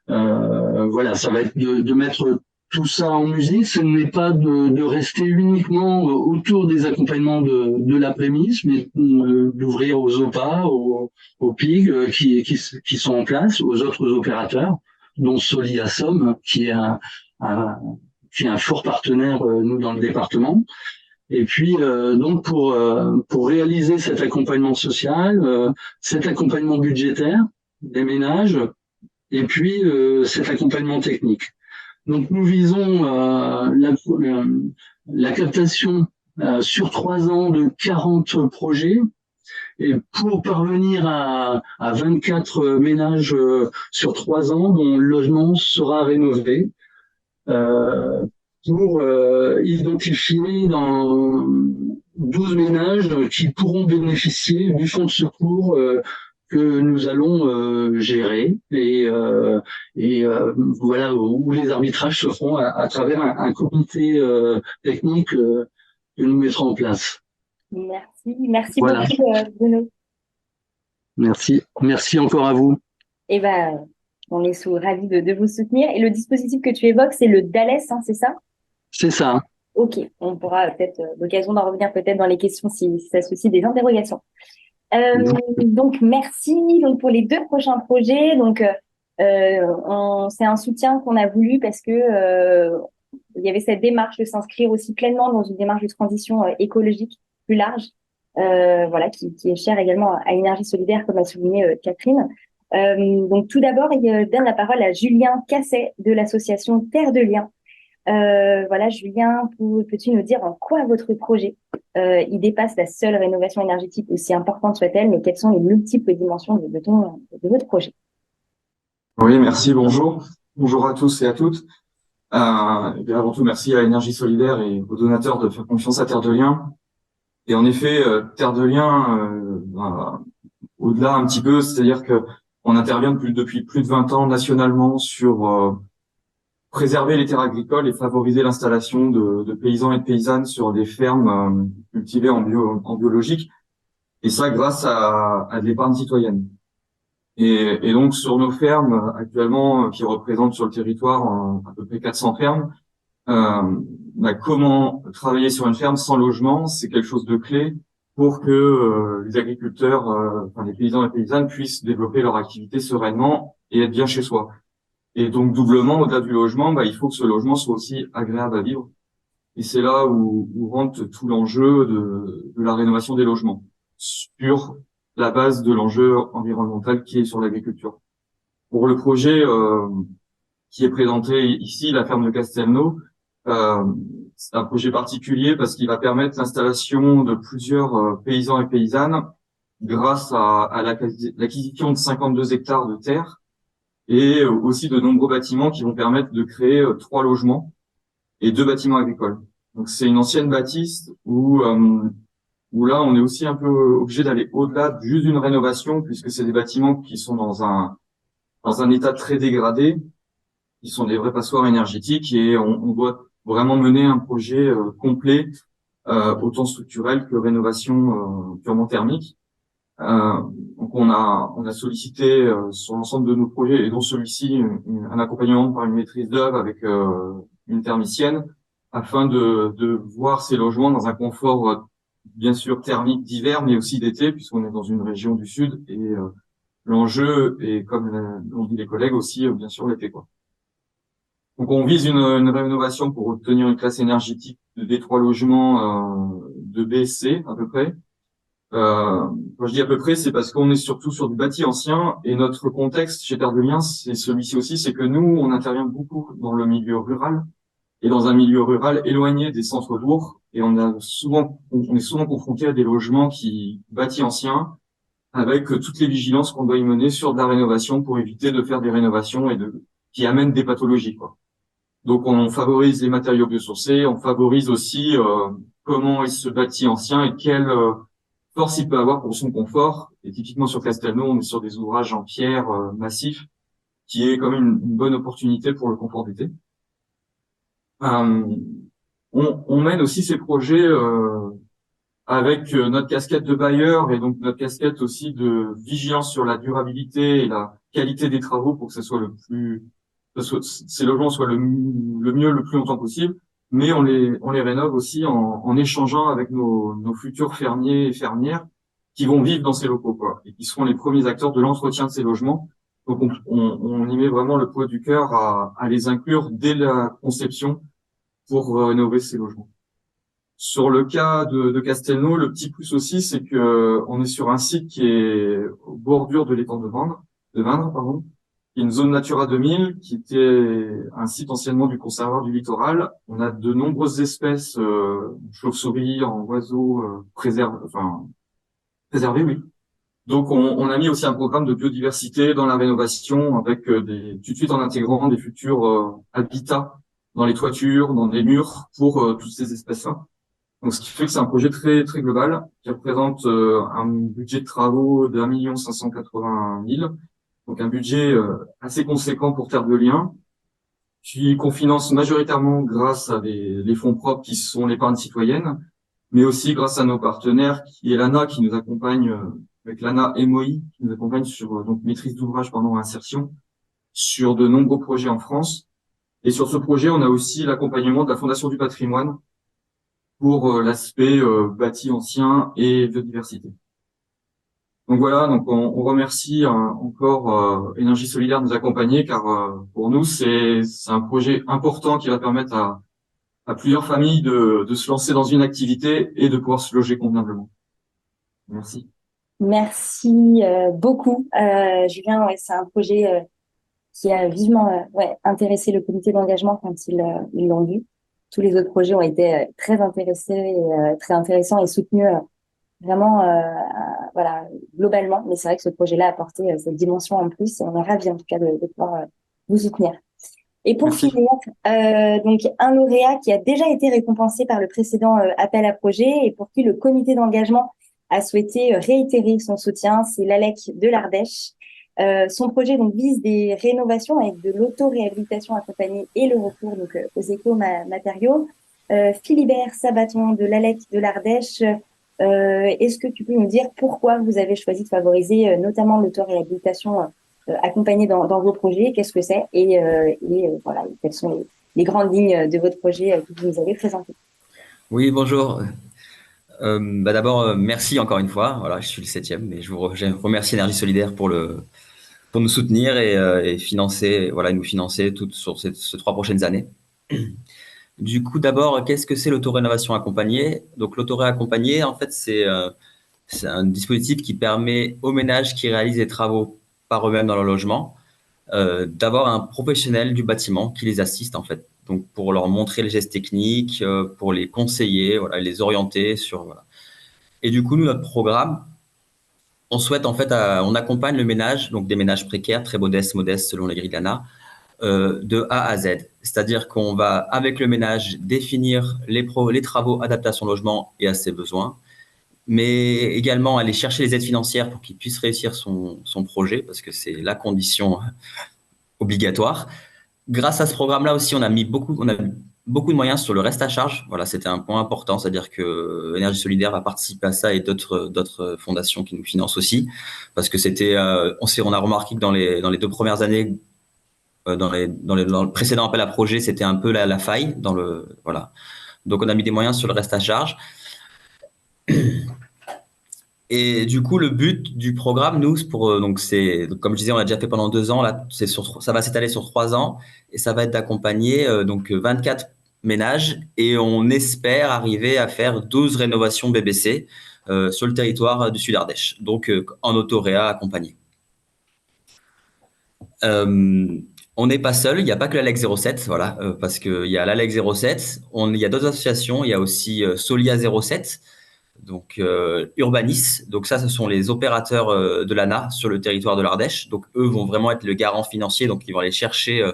Voilà, ça va être de mettre tout ça en musique. Ce n'est pas de rester uniquement autour des accompagnements de l'après-midi, mais d'ouvrir aux OPA, aux PIG qui sont en place, aux autres opérateurs, dont Soliassom, qui est un fort partenaire nous dans le département. Et puis donc pour réaliser cet accompagnement social, cet accompagnement budgétaire des ménages, et puis cet accompagnement technique. Donc nous visons la captation sur 3 ans de 40 projets, et pour parvenir à 24 ménages sur 3 ans dont le logement sera rénové, pour identifier dans 12 ménages qui pourront bénéficier du fonds de secours que nous allons gérer et voilà, où les arbitrages se feront à travers un comité technique que nous mettrons en place. Merci voilà. Beaucoup Bruno. Merci encore à vous. Et on est ravis de vous soutenir. Et le dispositif que tu évoques, c'est le DALES, c'est ça? C'est ça. Ok, on pourra peut-être l'occasion d'en revenir peut-être dans les questions si ça suscite des interrogations. Donc merci donc pour les 2 prochains projets. Donc c'est un soutien qu'on a voulu parce que il y avait cette démarche de s'inscrire aussi pleinement dans une démarche de transition écologique plus large, voilà, qui est chère également à Énergie Solidaire, comme a souligné Catherine. Donc tout d'abord, il donne la parole à Julien Casset de l'association Terre de Liens. Voilà, Julien, peux-tu nous dire en quoi votre projet il dépasse la seule rénovation énergétique, aussi importante soit-elle, mais quelles sont les multiples dimensions de votre projet? Oui, merci, bonjour. Bonjour à tous et à toutes. Et bien avant tout, merci à Énergie Solidaire et aux donateurs de faire confiance à Terre de Liens. Et en effet, Terre de Liens, au-delà un petit peu, c'est-à-dire que on intervient depuis plus de 20 ans nationalement sur préserver les terres agricoles et favoriser l'installation de paysans et de paysannes sur des fermes cultivées en biologique, et ça grâce à de l'épargne citoyenne. Et donc sur nos fermes actuellement, qui représentent sur le territoire à peu près 400 fermes, comment travailler sur une ferme sans logement, c'est quelque chose de clé pour que les agriculteurs, les paysans et paysannes puissent développer leur activité sereinement et être bien chez soi. Et donc, doublement, au-delà du logement, il faut que ce logement soit aussi agréable à vivre. Et c'est là où rentre tout l'enjeu de la rénovation des logements, sur la base de l'enjeu environnemental qui est sur l'agriculture. Pour le projet qui est présenté ici, la ferme de Castelnau, c'est un projet particulier parce qu'il va permettre l'installation de plusieurs paysans et paysannes grâce à l'acquisition de 52 hectares de terre et aussi de nombreux bâtiments qui vont permettre de créer 3 logements et 2 bâtiments agricoles. Donc c'est une ancienne bâtisse où là on est aussi un peu obligé d'aller au-delà juste d'une rénovation puisque c'est des bâtiments qui sont dans un état très dégradé, qui sont des vrais passoires énergétiques et on doit vraiment mener un projet complet, autant structurel que rénovation purement thermique. Donc on a sollicité sur l'ensemble de nos projets et dont celui-ci un accompagnement par une maîtrise d'œuvre avec une thermicienne afin de voir ces logements dans un confort bien sûr thermique d'hiver mais aussi d'été puisqu'on est dans une région du sud et l'enjeu est comme l'ont dit les collègues aussi bien sûr l'été quoi. Donc on vise une rénovation pour obtenir une classe énergétique de D3 logements de B, C à peu près. Quand je dis à peu près, c'est parce qu'on est surtout sur du bâti ancien et notre contexte chez Terre de Liens, c'est celui-ci aussi, c'est que nous, on intervient beaucoup dans le milieu rural et dans un milieu rural éloigné des centres-bourgs et on est souvent confronté à des logements bâtis anciens avec toutes les vigilances qu'on doit y mener sur de la rénovation pour éviter de faire des rénovations qui amènent des pathologies, quoi. Donc on favorise les matériaux biosourcés, on favorise aussi comment est ce bâti ancien et quelle force il peut avoir pour son confort. Et typiquement sur Castelnau, on est sur des ouvrages en pierre massifs, qui est quand même une bonne opportunité pour le confort d'été. On mène aussi ces projets avec notre casquette de bailleur et donc notre casquette aussi de vigilance sur la durabilité et la qualité des travaux pour que ce soit ces logements soient le mieux, le plus longtemps possible. Mais on les rénove aussi en échangeant avec nos futurs fermiers et fermières qui vont vivre dans ces locaux, quoi, et qui seront les premiers acteurs de l'entretien de ces logements. Donc on y met vraiment le poids du cœur à les inclure dès la conception pour rénover ces logements. Sur le cas de Castelnau, le petit plus aussi, c'est que on est sur un site qui est aux bordures de l'étang de Vindre, qui est une zone Natura 2000, qui était un site anciennement du conservatoire du littoral. On a de nombreuses espèces, chauves-souris, en oiseaux, préservées, oui. Donc on a mis aussi un programme de biodiversité dans la rénovation avec tout de suite en intégrant des futurs habitats dans les toitures, dans des murs pour toutes ces espèces-là. Donc, ce qui fait que c'est un projet très, très global qui représente un budget de travaux d'1 580 000. Donc, un budget assez conséquent pour Terre de Liens, qu'on finance majoritairement grâce à les fonds propres qui sont l'épargne citoyenne, mais aussi grâce à nos partenaires qui est l'ANA qui nous accompagne avec l'ANA MOI qui nous accompagne sur donc maîtrise d'ouvrage pendant insertion sur de nombreux projets en France. Et sur ce projet, on a aussi l'accompagnement de la Fondation du patrimoine pour l'aspect bâti ancien et biodiversité. Donc voilà, donc on remercie encore Énergie Solidaire de nous accompagner car pour nous c'est un projet important qui va permettre à plusieurs familles de se lancer dans une activité et de pouvoir se loger convenablement. Merci. Merci beaucoup, Julien. Ouais, c'est un projet qui a vivement intéressé le comité d'engagement quand ils l'ont vu. Tous les autres projets ont été très intéressés et très intéressants et soutenus vraiment voilà globalement. Mais c'est vrai que ce projet-là a apporté cette dimension en plus et on est ravis en tout cas de pouvoir vous soutenir. Et pour Merci. finir, donc un lauréat qui a déjà été récompensé par le précédent appel à projet et pour qui le comité d'engagement a souhaité réitérer son soutien, c'est l'ALEC de l'Ardèche. Son projet donc vise des rénovations avec de l'auto-réhabilitation accompagnée et le recours donc aux éco-matériaux. Philibert Sabaton de l'ALEC de l'Ardèche, est-ce que tu peux nous dire pourquoi vous avez choisi de favoriser notamment l'auto-réhabilitation accompagnée dans vos projets? Qu'est-ce que c'est et voilà, quelles sont les grandes lignes de votre projet que vous nous avez présenté? Oui, bonjour. D'abord, merci encore une fois. Voilà, je suis le 7e, mais je remercie Énergie Solidaire pour pour nous soutenir et financer, voilà, nous financer toutes sur ces 3 prochaines années. Du coup, d'abord, qu'est-ce que c'est l'autorénovation accompagnée? Donc, l'autoré accompagné, en fait, c'est un dispositif qui permet aux ménages qui réalisent des travaux par eux-mêmes dans leur logement d'avoir un professionnel du bâtiment qui les assiste, en fait. Donc, pour leur montrer les gestes techniques, pour les conseiller, voilà, les orienter sur, voilà. Et du coup, nous, notre programme, on souhaite, en fait, on accompagne le ménage, donc des ménages précaires, très modestes selon les grilles de l'ANA, de A à Z. C'est-à-dire qu'on va, avec le ménage, définir les travaux adaptés à son logement et à ses besoins, mais également aller chercher les aides financières pour qu'il puisse réussir son projet, parce que c'est la condition obligatoire. Grâce à ce programme-là aussi, on a mis beaucoup de moyens sur le reste à charge. Voilà, c'était un point important, c'est-à-dire que Énergie Solidaire va participer à ça et d'autres fondations qui nous financent aussi, parce que on a remarqué que dans les 2 premières années, dans le précédent appel à projet, c'était un peu la faille voilà. Donc, on a mis des moyens sur le reste à charge. Et du coup, le but du programme, nous, donc comme je disais, on l'a déjà fait pendant 2 ans. Là, ça va s'étaler sur 3 ans et ça va être d'accompagner donc 24 ménages et on espère arriver à faire 12 rénovations BBC sur le territoire du Sud-Ardèche, donc en autoréa accompagné. On n'est pas seul, il n'y a pas que l'ALEC 07, voilà, parce qu'il y a l'ALEC 07, il y a d'autres associations, il y a aussi Solia 07, donc Urbanis. Donc ça, ce sont les opérateurs de l'ANA sur le territoire de l'Ardèche. Donc eux vont vraiment être le garant financier, donc ils vont aller chercher,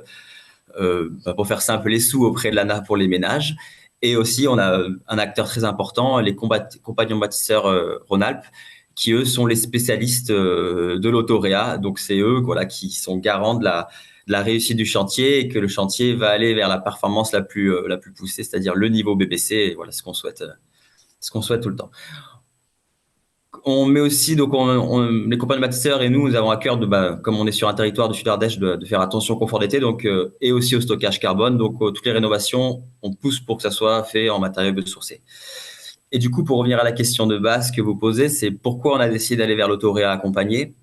pour faire simple, les sous auprès de l'ANA pour les ménages. Et aussi, on a un acteur très important, les compagnons bâtisseurs Rhône-Alpes, qui eux sont les spécialistes de l'autoréa. Donc c'est eux, voilà, qui sont garants de la réussite du chantier et que le chantier va aller vers la performance la plus poussée, c'est-à-dire le niveau BBC. Et voilà ce qu'on souhaite tout le temps. On met aussi, donc les compagnons bâtisseurs et nous avons à cœur comme on est sur un territoire du Sud-Ardèche, de faire attention au confort d'été, donc et aussi au stockage carbone. Donc toutes les rénovations, on pousse pour que ça soit fait en matériaux biosourcés. Et du coup, pour revenir à la question de base que vous posez, c'est pourquoi on a décidé d'aller vers l'autoréa accompagné.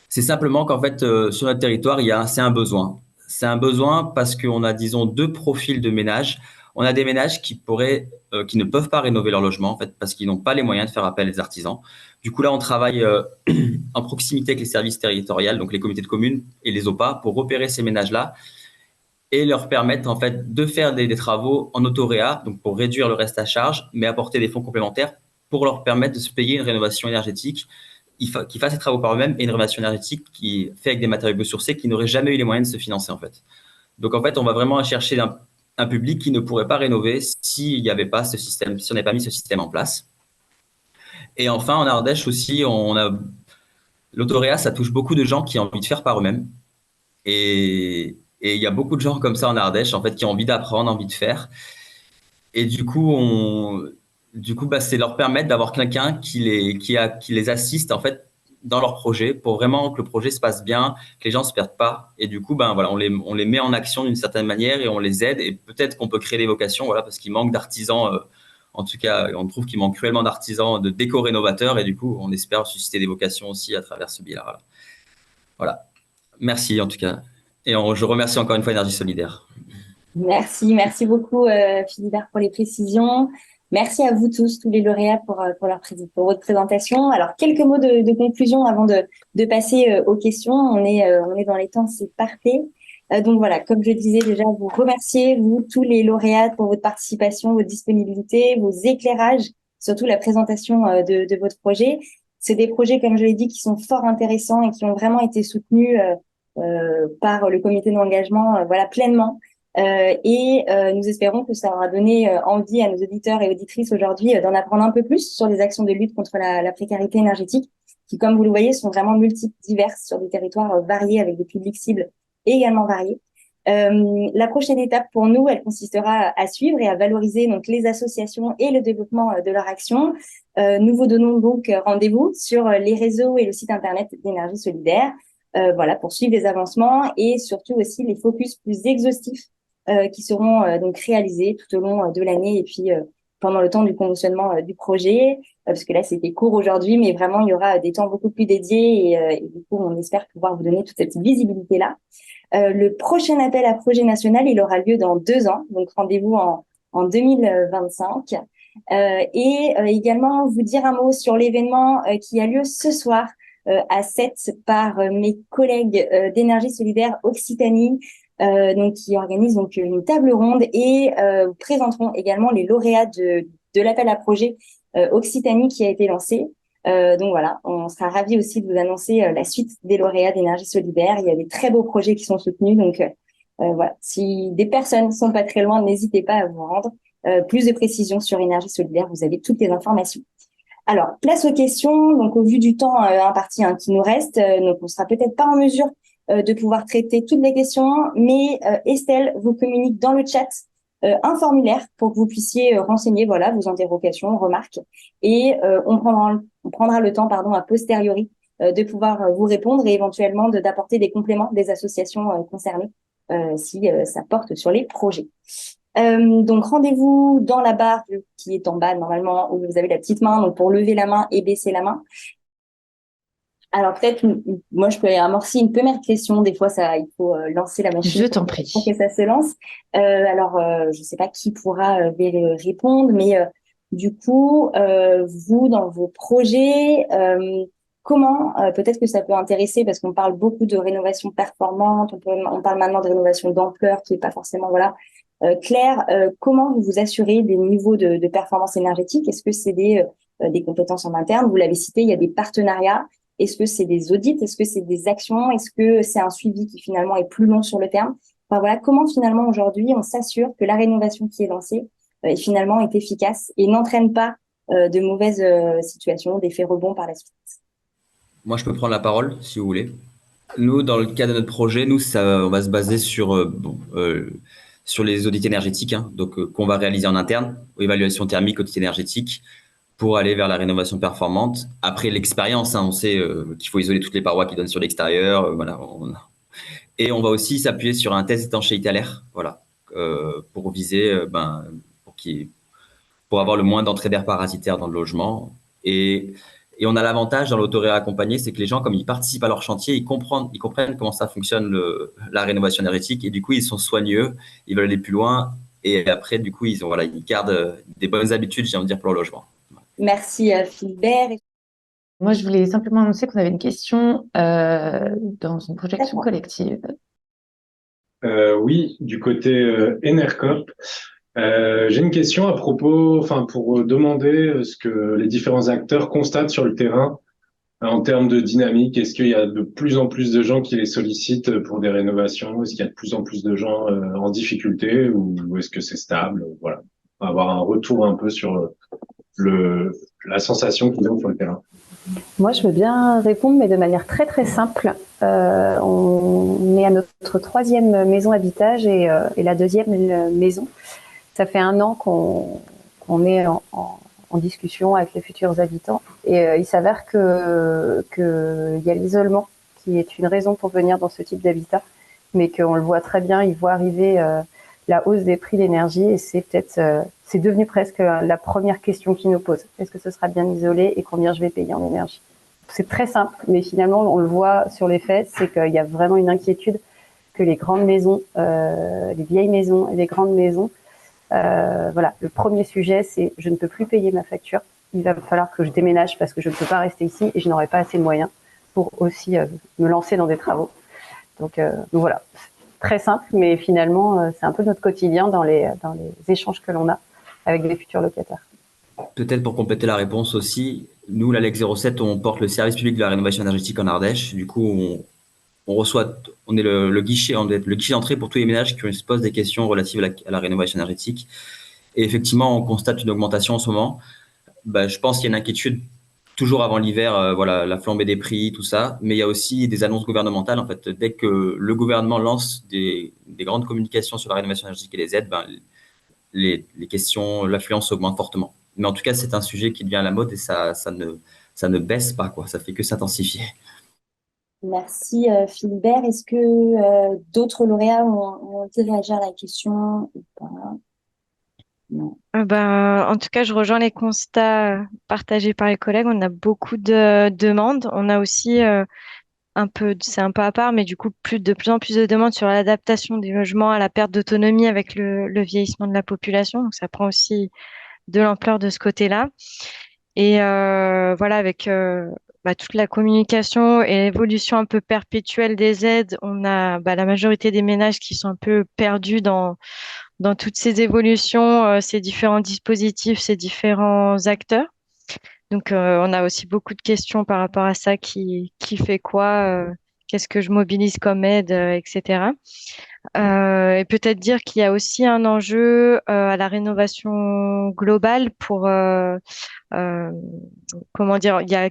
C'est simplement qu'en fait, sur notre territoire, c'est un besoin. C'est un besoin parce qu'on a, disons, 2 profils de ménages. On a des ménages qui ne peuvent pas rénover leur logement, en fait, parce qu'ils n'ont pas les moyens de faire appel à des artisans. Du coup, là, on travaille en proximité avec les services territoriaux, donc les comités de communes et les OPA, pour repérer ces ménages-là et leur permettre, en fait, de faire des travaux en autoréa, donc pour réduire le reste à charge, mais apporter des fonds complémentaires pour leur permettre de se payer une rénovation énergétique qui fassent ces travaux par eux-mêmes et une rénovation énergétique qui fait avec des matériaux biosourcés qui n'auraient jamais eu les moyens de se financer, en fait. Donc, en fait, on va vraiment chercher un public qui ne pourrait pas rénover s'il n'y avait pas ce système, si on n'avait pas mis ce système en place. Et enfin, en Ardèche aussi, l'autoréa, ça touche beaucoup de gens qui ont envie de faire par eux-mêmes. Et il y a beaucoup de gens comme ça en Ardèche, en fait, qui ont envie d'apprendre, envie de faire. Et du coup, c'est leur permettre d'avoir quelqu'un qui les assiste, en fait, dans leur projet pour vraiment que le projet se passe bien, que les gens se perdent pas. Et du coup, voilà, on les met en action d'une certaine manière et on les aide. Et peut-être qu'on peut créer des vocations, voilà, parce qu'il manque d'artisans. En tout cas, on trouve qu'il manque cruellement d'artisans, de déco-rénovateurs. Et du coup, on espère susciter des vocations aussi à travers ce biais-là. Voilà. Voilà. Merci en tout cas. Et je remercie encore une fois Énergie Solidaire. Merci beaucoup Philibert pour les précisions. Merci à vous tous les lauréats pour votre présentation. Alors quelques mots de conclusion avant de passer aux questions. On est dans les temps, c'est parfait. Donc voilà, comme je disais déjà, vous remercier vous tous les lauréats pour votre participation, votre disponibilité, vos éclairages, surtout la présentation de votre projet. C'est des projets, comme je l'ai dit, qui sont fort intéressants et qui ont vraiment été soutenus par le comité d'engagement, voilà, pleinement. Nous espérons que ça aura donné envie à nos auditeurs et auditrices aujourd'hui d'en apprendre un peu plus sur les actions de lutte contre la précarité énergétique, qui, comme vous le voyez, sont vraiment multiples, diverses, sur des territoires variés avec des publics cibles également variés. La prochaine étape pour nous, elle consistera à suivre et à valoriser donc les associations et le développement de leur action. Nous vous donnons donc rendez-vous sur les réseaux et le site internet d'Énergie Solidaire, voilà, pour suivre les avancements et surtout aussi les focus plus exhaustifs qui seront donc réalisés tout au long de l'année et puis pendant le temps du conventionnement du projet. parce que là, c'était court aujourd'hui, mais vraiment, il y aura des temps beaucoup plus dédiés et du coup, on espère pouvoir vous donner toute cette visibilité-là. Le prochain appel à projet national, il aura lieu dans 2 ans, donc rendez-vous en 2025. Et également, vous dire un mot sur l'événement qui a lieu ce soir à 7 par mes collègues d'énergie solidaire Occitanie, donc qui organisent donc une table ronde et présenteront également les lauréats de l'appel à projet Occitanie qui a été lancé. Donc voilà, on sera ravis aussi de vous annoncer la suite des lauréats d'énergie solidaire. Il y a des très beaux projets qui sont soutenus, donc voilà. Si des personnes sont pas très loin, n'hésitez pas à vous rendre. Plus de précisions sur énergie solidaire, vous avez toutes les informations. Alors, place aux questions. Donc, au vu du temps imparti qui nous reste, donc on sera peut-être pas en mesure de pouvoir traiter toutes les questions, mais Estelle vous communique dans le chat un formulaire pour que vous puissiez renseigner voilà vos interrogations, remarques, et on prendra le temps, pardon, a posteriori de pouvoir vous répondre et éventuellement d'apporter des compléments des associations concernées si ça porte sur les projets. Donc rendez-vous dans la barre qui est en bas normalement où vous avez la petite main donc pour lever la main et baisser la main. Alors peut-être moi je peux amorcer une première question. Des fois il faut lancer la machine. Je t'en prie. Pour que ça se lance. Alors je sais pas qui pourra répondre, mais du coup vous dans vos projets comment peut-être que ça peut intéresser parce qu'on parle beaucoup de rénovation performante, on parle maintenant de rénovation d'ampleur qui est pas forcément voilà clair. Comment vous vous assurez des niveaux de performance énergétique? Est-ce que c'est des compétences en interne? Vous l'avez cité, il y a des partenariats. Est-ce que c'est des audits? Est-ce que c'est des actions? Est-ce que c'est un suivi qui finalement est plus long sur le terme? Enfin voilà, comment finalement aujourd'hui on s'assure que la rénovation qui est lancée finalement est efficace et n'entraîne pas de mauvaises situations, d'effets rebonds par la suite? Moi, je peux prendre la parole si vous voulez. Nous, dans le cadre de notre projet, on va se baser sur les audits énergétiques, hein, donc qu'on va réaliser en interne, évaluation thermique, audit énergétique, pour aller vers la rénovation performante. Après l'expérience, hein, on sait qu'il faut isoler toutes les parois qui donnent sur l'extérieur, voilà. Et on va aussi s'appuyer sur un test d'étanchéité à l'air, voilà, pour viser, pour avoir le moins d'entrée d'air parasitaire dans le logement. Et on a l'avantage dans l'autoré accompagné, c'est que les gens, comme ils participent à leur chantier, ils comprennent comment ça fonctionne la rénovation énergétique et du coup, ils sont soigneux, ils veulent aller plus loin et après, du coup, ils gardent des bonnes habitudes, j'ai envie de dire, pour le logement. Merci Philbert. Moi, je voulais simplement annoncer qu'on avait une question dans une projection collective. Oui, du côté Enercorp. J'ai une question à propos, pour demander ce que les différents acteurs constatent sur le terrain en termes de dynamique. Est-ce qu'il y a de plus en plus de gens qui les sollicitent pour des rénovations? Est-ce qu'il y a de plus en plus de gens en difficulté ou est-ce que c'est stable? Voilà, avoir un retour un peu sur la sensation qu'ils ont sur le terrain. Moi, je veux bien répondre, mais de manière très très simple. On est à notre 3e maison habitage et la 2e maison. Ça fait 1 an qu'on est en discussion avec les futurs habitants et il s'avère que y a l'isolement qui est une raison pour venir dans ce type d'habitat, mais qu'on le voit très bien, ils voient arriver la hausse des prix de l'énergie et c'est devenu presque la première question qu'ils nous posent. Est-ce que ce sera bien isolé et combien je vais payer en énergie? C'est très simple, mais finalement on le voit sur les faits, c'est qu'il y a vraiment une inquiétude que les grandes maisons, les vieilles maisons et les grandes maisons, voilà, le premier sujet, c'est je ne peux plus payer ma facture. Il va falloir que je déménage parce que je ne peux pas rester ici et je n'aurai pas assez de moyens pour aussi me lancer dans des travaux. Donc voilà, très simple, mais finalement, c'est un peu notre quotidien dans les échanges que l'on a avec les futurs locataires. Peut-être pour compléter la réponse aussi, nous, l'ALEC 07, on porte le service public de la rénovation énergétique en Ardèche. Du coup, on est le guichet d'entrée pour tous les ménages qui se posent des questions relatives à la rénovation énergétique. Et effectivement, on constate une augmentation en ce moment. Je pense qu'il y a une inquiétude toujours avant l'hiver, voilà, la flambée des prix, tout ça. Mais il y a aussi des annonces gouvernementales. En fait, dès que le gouvernement lance des grandes communications sur la rénovation énergétique et les aides, les questions, l'affluence augmente fortement. Mais en tout cas, c'est un sujet qui devient à la mode et ça ne baisse pas, quoi. Ça fait que s'intensifier. Merci Philbert. Est-ce que d'autres lauréats ont réagi à la question ou pas? En tout cas, je rejoins les constats partagés par les collègues. On a beaucoup de demandes. On a aussi c'est un peu à part, mais du coup, de plus en plus de demandes sur l'adaptation des logements à la perte d'autonomie avec le vieillissement de la population. Donc, ça prend aussi de l'ampleur de ce côté-là. Et voilà, avec toute la communication et l'évolution un peu perpétuelle des aides, on a la majorité des ménages qui sont un peu perdus dans toutes ces évolutions, ces différents dispositifs, ces différents acteurs. Donc, on a aussi beaucoup de questions par rapport à ça, qui fait quoi, qu'est-ce que je mobilise comme aide, etc. Et peut-être dire qu'il y a aussi un enjeu à la rénovation globale pour, euh, comment dire, il y a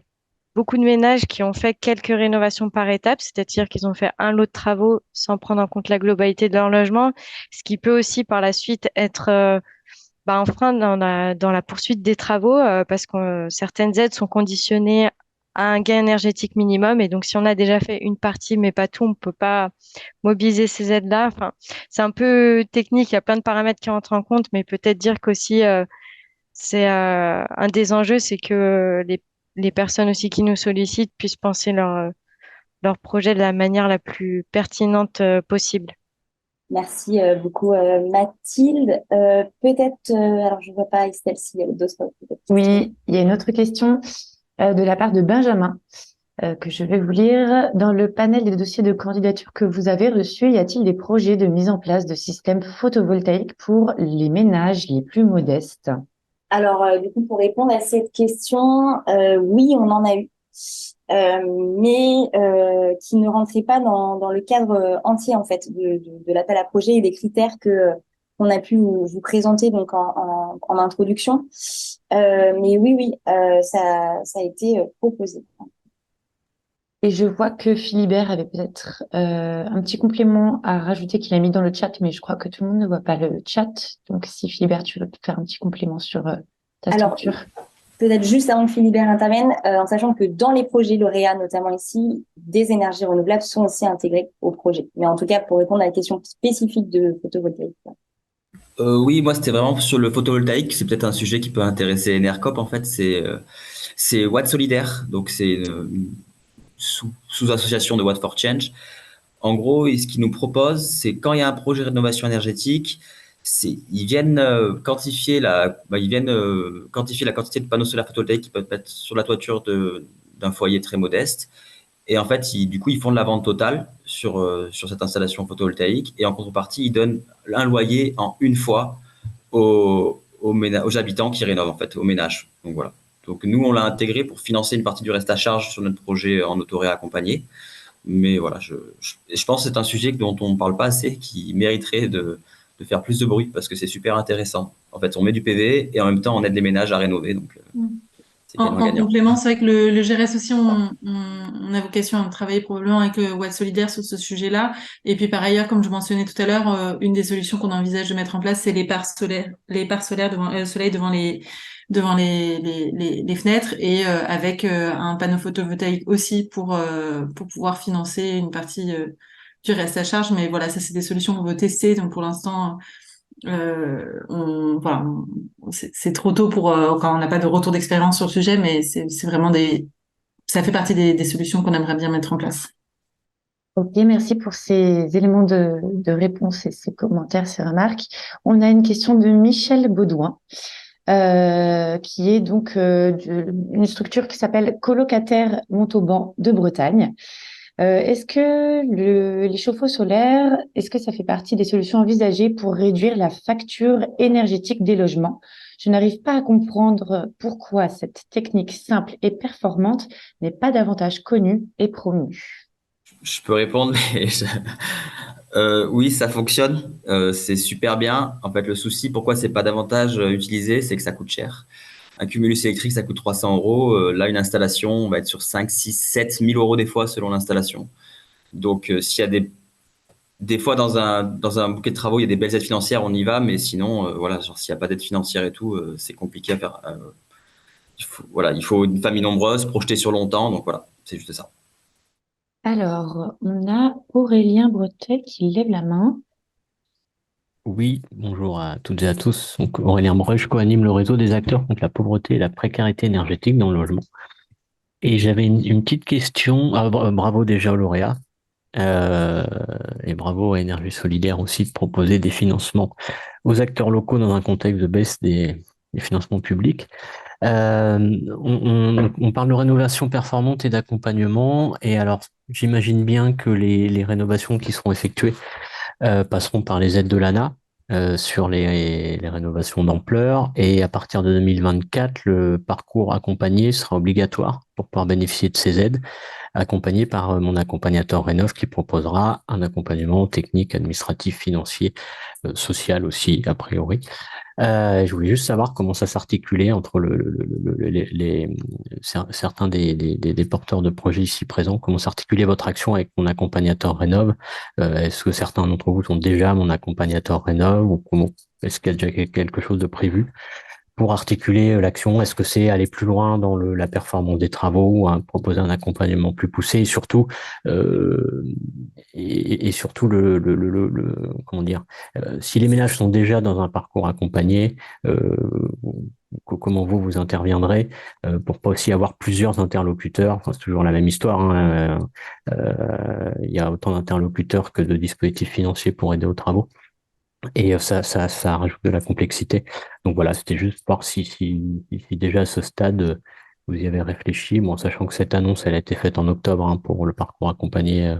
beaucoup de ménages qui ont fait quelques rénovations par étapes, c'est-à-dire qu'ils ont fait un lot de travaux sans prendre en compte la globalité de leur logement, ce qui peut aussi par la suite être un frein dans la poursuite des travaux parce que certaines aides sont conditionnées à un gain énergétique minimum et donc si on a déjà fait une partie mais pas tout, on peut pas mobiliser ces aides-là. Enfin, c'est un peu technique, il y a plein de paramètres qui entrent en compte, mais peut-être dire qu'aussi c'est un des enjeux, c'est que les personnes aussi qui nous sollicitent puissent penser leur projet de la manière la plus pertinente possible. Merci beaucoup Mathilde. Peut-être, alors je ne vois pas Estelle s'il y a d'autres questions. Oui, il y a une autre question de la part de Benjamin que je vais vous lire. Dans le panel des dossiers de candidature que vous avez reçus, y a-t-il des projets de mise en place de systèmes photovoltaïques pour les ménages les plus modestes? Alors, du coup, pour répondre à cette question, oui, on en a eu, mais qui ne rentrait pas dans le cadre entier en fait de l'appel à projet et des critères qu'on a pu vous présenter donc en introduction. Mais oui, ça a été proposé. Et je vois que Philibert avait peut-être un petit complément à rajouter qu'il a mis dans le chat, mais je crois que tout le monde ne voit pas le chat. Donc, si Philibert, tu veux faire un petit complément sur ta structure. Peut-être juste avant que Philibert intervienne, en sachant que dans les projets lauréats, notamment ici, des énergies renouvelables sont aussi intégrées au projet. Mais en tout cas, pour répondre à la question spécifique de photovoltaïque. Oui, moi c'était vraiment sur le photovoltaïque. C'est peut-être un sujet qui peut intéresser Enercop. En fait, c'est Watt Solidaire, donc c'est une sous-association de Watt for Change. En gros, ce qu'ils nous proposent, c'est quand il y a un projet de rénovation énergétique, ils viennent quantifier quantifier la quantité de panneaux solaires photovoltaïques qui peuvent être sur la toiture d'un foyer très modeste. Et en fait, du coup, ils font de la vente totale sur cette installation photovoltaïque. Et en contrepartie, ils donnent un loyer en une fois aux habitants qui rénovent, en fait, aux ménages. Donc voilà. Donc nous, on l'a intégré pour financer une partie du reste à charge sur notre projet en autoré accompagné. Mais voilà, je pense que c'est un sujet dont on ne parle pas assez, qui mériterait de faire plus de bruit parce que c'est super intéressant. En fait, on met du PV et en même temps, on aide les ménages à rénover. Donc, c'est En gagnant-gagnant. complément, c'est vrai que le GRS aussi, on a vocation à travailler probablement avec Watt Solidaire sur ce sujet-là. Et puis par ailleurs, comme je mentionnais tout à l'heure, une des solutions qu'on envisage de mettre en place, c'est les parcs solaires devant soleil devant les fenêtres et avec un panneau photovoltaïque aussi pour pouvoir financer une partie du reste à charge. Mais voilà, ça c'est des solutions qu'on veut tester. Donc pour l'instant, voilà, c'est trop tôt pour quand on n'a pas de retour d'expérience sur le sujet, mais c'est vraiment ça fait partie des solutions qu'on aimerait bien mettre en place. Ok, merci pour ces éléments de réponse et ces commentaires, ces remarques. On a une question de Michel Baudouin, qui est donc une structure qui s'appelle Colocataire Montauban de Bretagne. Est-ce que les chauffe-eau solaires, est-ce que ça fait partie des solutions envisagées pour réduire la facture énergétique des logements? Je n'arrive pas à comprendre pourquoi cette technique simple et performante n'est pas davantage connue et promue. Je peux répondre, mais oui, ça fonctionne. C'est super bien. En fait, le souci, pourquoi c'est pas davantage utilisé, c'est que ça coûte cher. Un cumulus électrique, ça coûte 300 euros. Là, une installation, on va être sur 5, 6, 7 000 euros des fois selon l'installation. Donc, s'il y a des fois dans un bouquet de travaux, il y a des belles aides financières, on y va. Mais sinon, voilà, genre s'il n'y a pas d'aide financière et tout, c'est compliqué à faire. Il faut une famille nombreuse, projetée sur longtemps. Donc voilà, c'est juste ça. Alors, on a Aurélien Bretet qui lève la main. Oui, bonjour à toutes et à tous. Donc, Aurélien Breuil, je co-anime le réseau des acteurs contre la pauvreté et la précarité énergétique dans le logement. Et j'avais une petite question. Bravo déjà aux lauréats. Euh, et bravo à Énergie Solidaire aussi de proposer des financements aux acteurs locaux dans un contexte de baisse des financements publics. On parle de rénovation performante et d'accompagnement. Et alors, j'imagine bien que les rénovations qui seront effectuées passeront par les aides de l'ANA sur les rénovations d'ampleur. Et à partir de 2024, le parcours accompagné sera obligatoire pour pouvoir bénéficier de ces aides, accompagné par mon accompagnateur Rénov qui proposera un accompagnement technique, administratif, financier, social aussi, a priori. Je voulais juste savoir comment ça s'articulait entre certains des porteurs de projets ici présents, comment s'articulait votre action avec mon accompagnateur Rénov. Est-ce que certains d'entre vous sont déjà mon accompagnateur Rénov ou comment est-ce qu'il y a déjà quelque chose de prévu pour articuler l'action? Est-ce que c'est aller plus loin dans la performance des travaux ou proposer un accompagnement plus poussé et surtout euh, et surtout comment dire si les ménages sont déjà dans un parcours accompagné, euh, comment vous interviendrez pour pas aussi avoir plusieurs interlocuteurs. Enfin, c'est toujours la même histoire, hein. Il y a autant d'interlocuteurs que de dispositifs financiers pour aider aux travaux. Et ça rajoute de la complexité. Donc voilà, c'était juste voir si déjà à ce stade, vous y avez réfléchi, bon, sachant que cette annonce, elle a été faite en octobre, hein, pour le parcours accompagné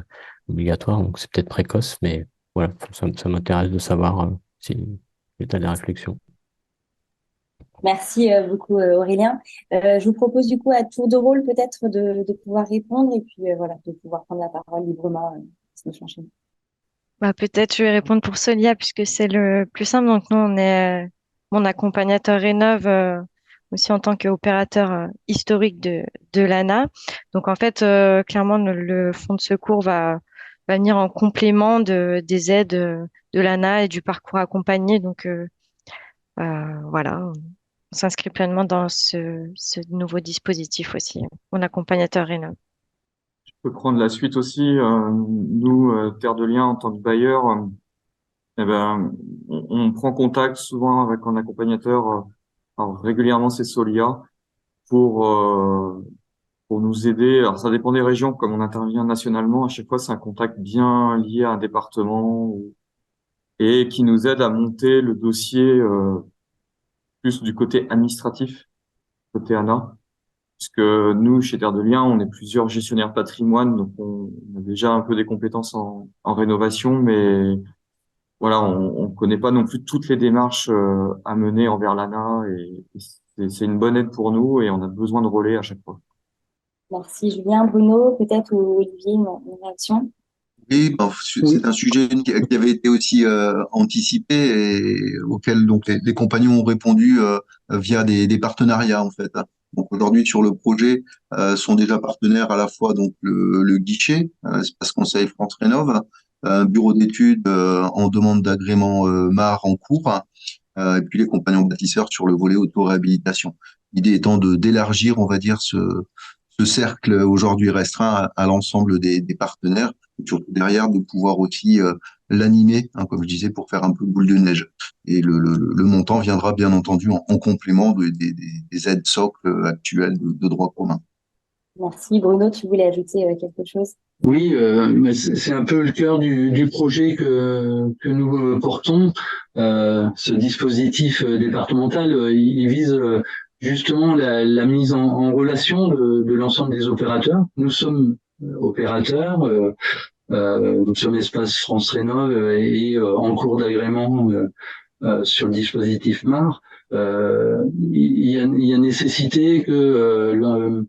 obligatoire, donc c'est peut-être précoce, mais voilà, ça m'intéresse de savoir si tu as des réflexions. Merci beaucoup Aurélien. Je vous propose du coup à tour de rôle peut-être de pouvoir répondre et puis voilà, de pouvoir prendre la parole librement. Bah, peut-être je vais répondre pour Solia puisque c'est le plus simple. Donc nous, on est mon accompagnateur Rénov aussi en tant qu'opérateur historique de l'ANA. Donc en fait, clairement, le fonds de secours va venir en complément des aides de l'ANA et du parcours accompagné. Donc voilà, on s'inscrit pleinement dans ce nouveau dispositif aussi, mon accompagnateur Rénov. Je peux prendre la suite aussi. Nous, Terre de Liens, en tant que bailleur, eh ben, on prend contact souvent avec un accompagnateur. Alors, régulièrement, c'est Solia pour euh, pour nous aider. Alors, ça dépend des régions. Comme on intervient nationalement, à chaque fois, c'est un contact bien lié à un département et qui nous aide à monter le dossier plus du côté administratif, côté ANA. Puisque nous, chez Terre de Liens, on est plusieurs gestionnaires patrimoine, donc on a déjà un peu des compétences en rénovation, mais voilà, on connaît pas non plus toutes les démarches à mener envers l'ANA et c'est une bonne aide pour nous et on a besoin de relais à chaque fois. Merci Julien, Bruno, peut-être ou Olivier, une réaction? Oui, ben, c'est un sujet qui avait été aussi anticipé et auquel donc les compagnons ont répondu via des partenariats en fait, hein. Donc aujourd'hui sur le projet sont déjà partenaires à la fois donc le guichet, Espace Conseil France Rénov, un bureau d'études en demande d'agrément MAR en cours, et puis les compagnons bâtisseurs sur le volet auto-réhabilitation. L'idée étant de d'élargir, on va dire, ce cercle aujourd'hui restreint à l'ensemble des partenaires, et surtout derrière de pouvoir aussi l'animer, hein, comme je disais, pour faire un peu boule de neige. Et le montant viendra bien entendu en complément des aides socles actuelles de droit commun. Merci Bruno, tu voulais ajouter quelque chose? Oui, mais c'est un peu le cœur du projet que nous portons. Ce dispositif départemental, il vise justement la mise en relation de l'ensemble des opérateurs. Nous sommes opérateurs, nous sommes Espace France Rénov et en cours d'agrément sur le dispositif MAR. Il y a nécessité que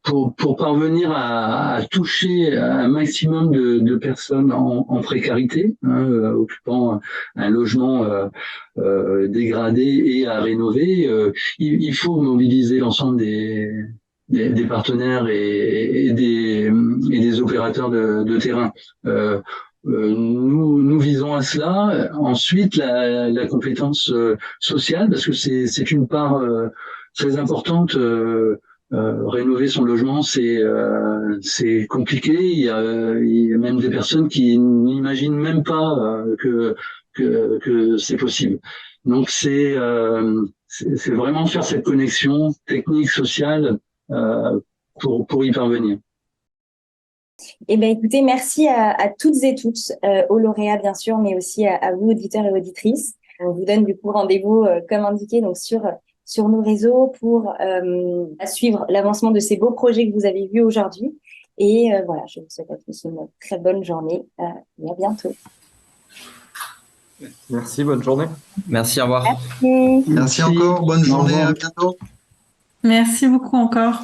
pour parvenir à toucher un maximum de personnes en précarité, hein, occupant un logement dégradé et à rénover, il faut mobiliser l'ensemble des partenaires et des opérateurs de terrain. Nous visons à cela. Ensuite, la compétence sociale, parce que c'est une part très importante. Rénover son logement, c'est compliqué. Il y a même des personnes qui n'imaginent même pas que que c'est possible. Donc c'est vraiment faire cette connexion technique, sociale pour y parvenir. Eh ben, écoutez, merci à toutes et tous, aux lauréats bien sûr, mais aussi à vous, auditeurs et auditrices. On vous donne du coup rendez-vous, comme indiqué, donc sur nos réseaux pour suivre l'avancement de ces beaux projets que vous avez vus aujourd'hui. Et voilà, je vous souhaite à tous une très bonne journée et à bientôt. Merci, bonne journée. Merci, au revoir. Merci encore, bonne journée, à bientôt. Merci beaucoup encore.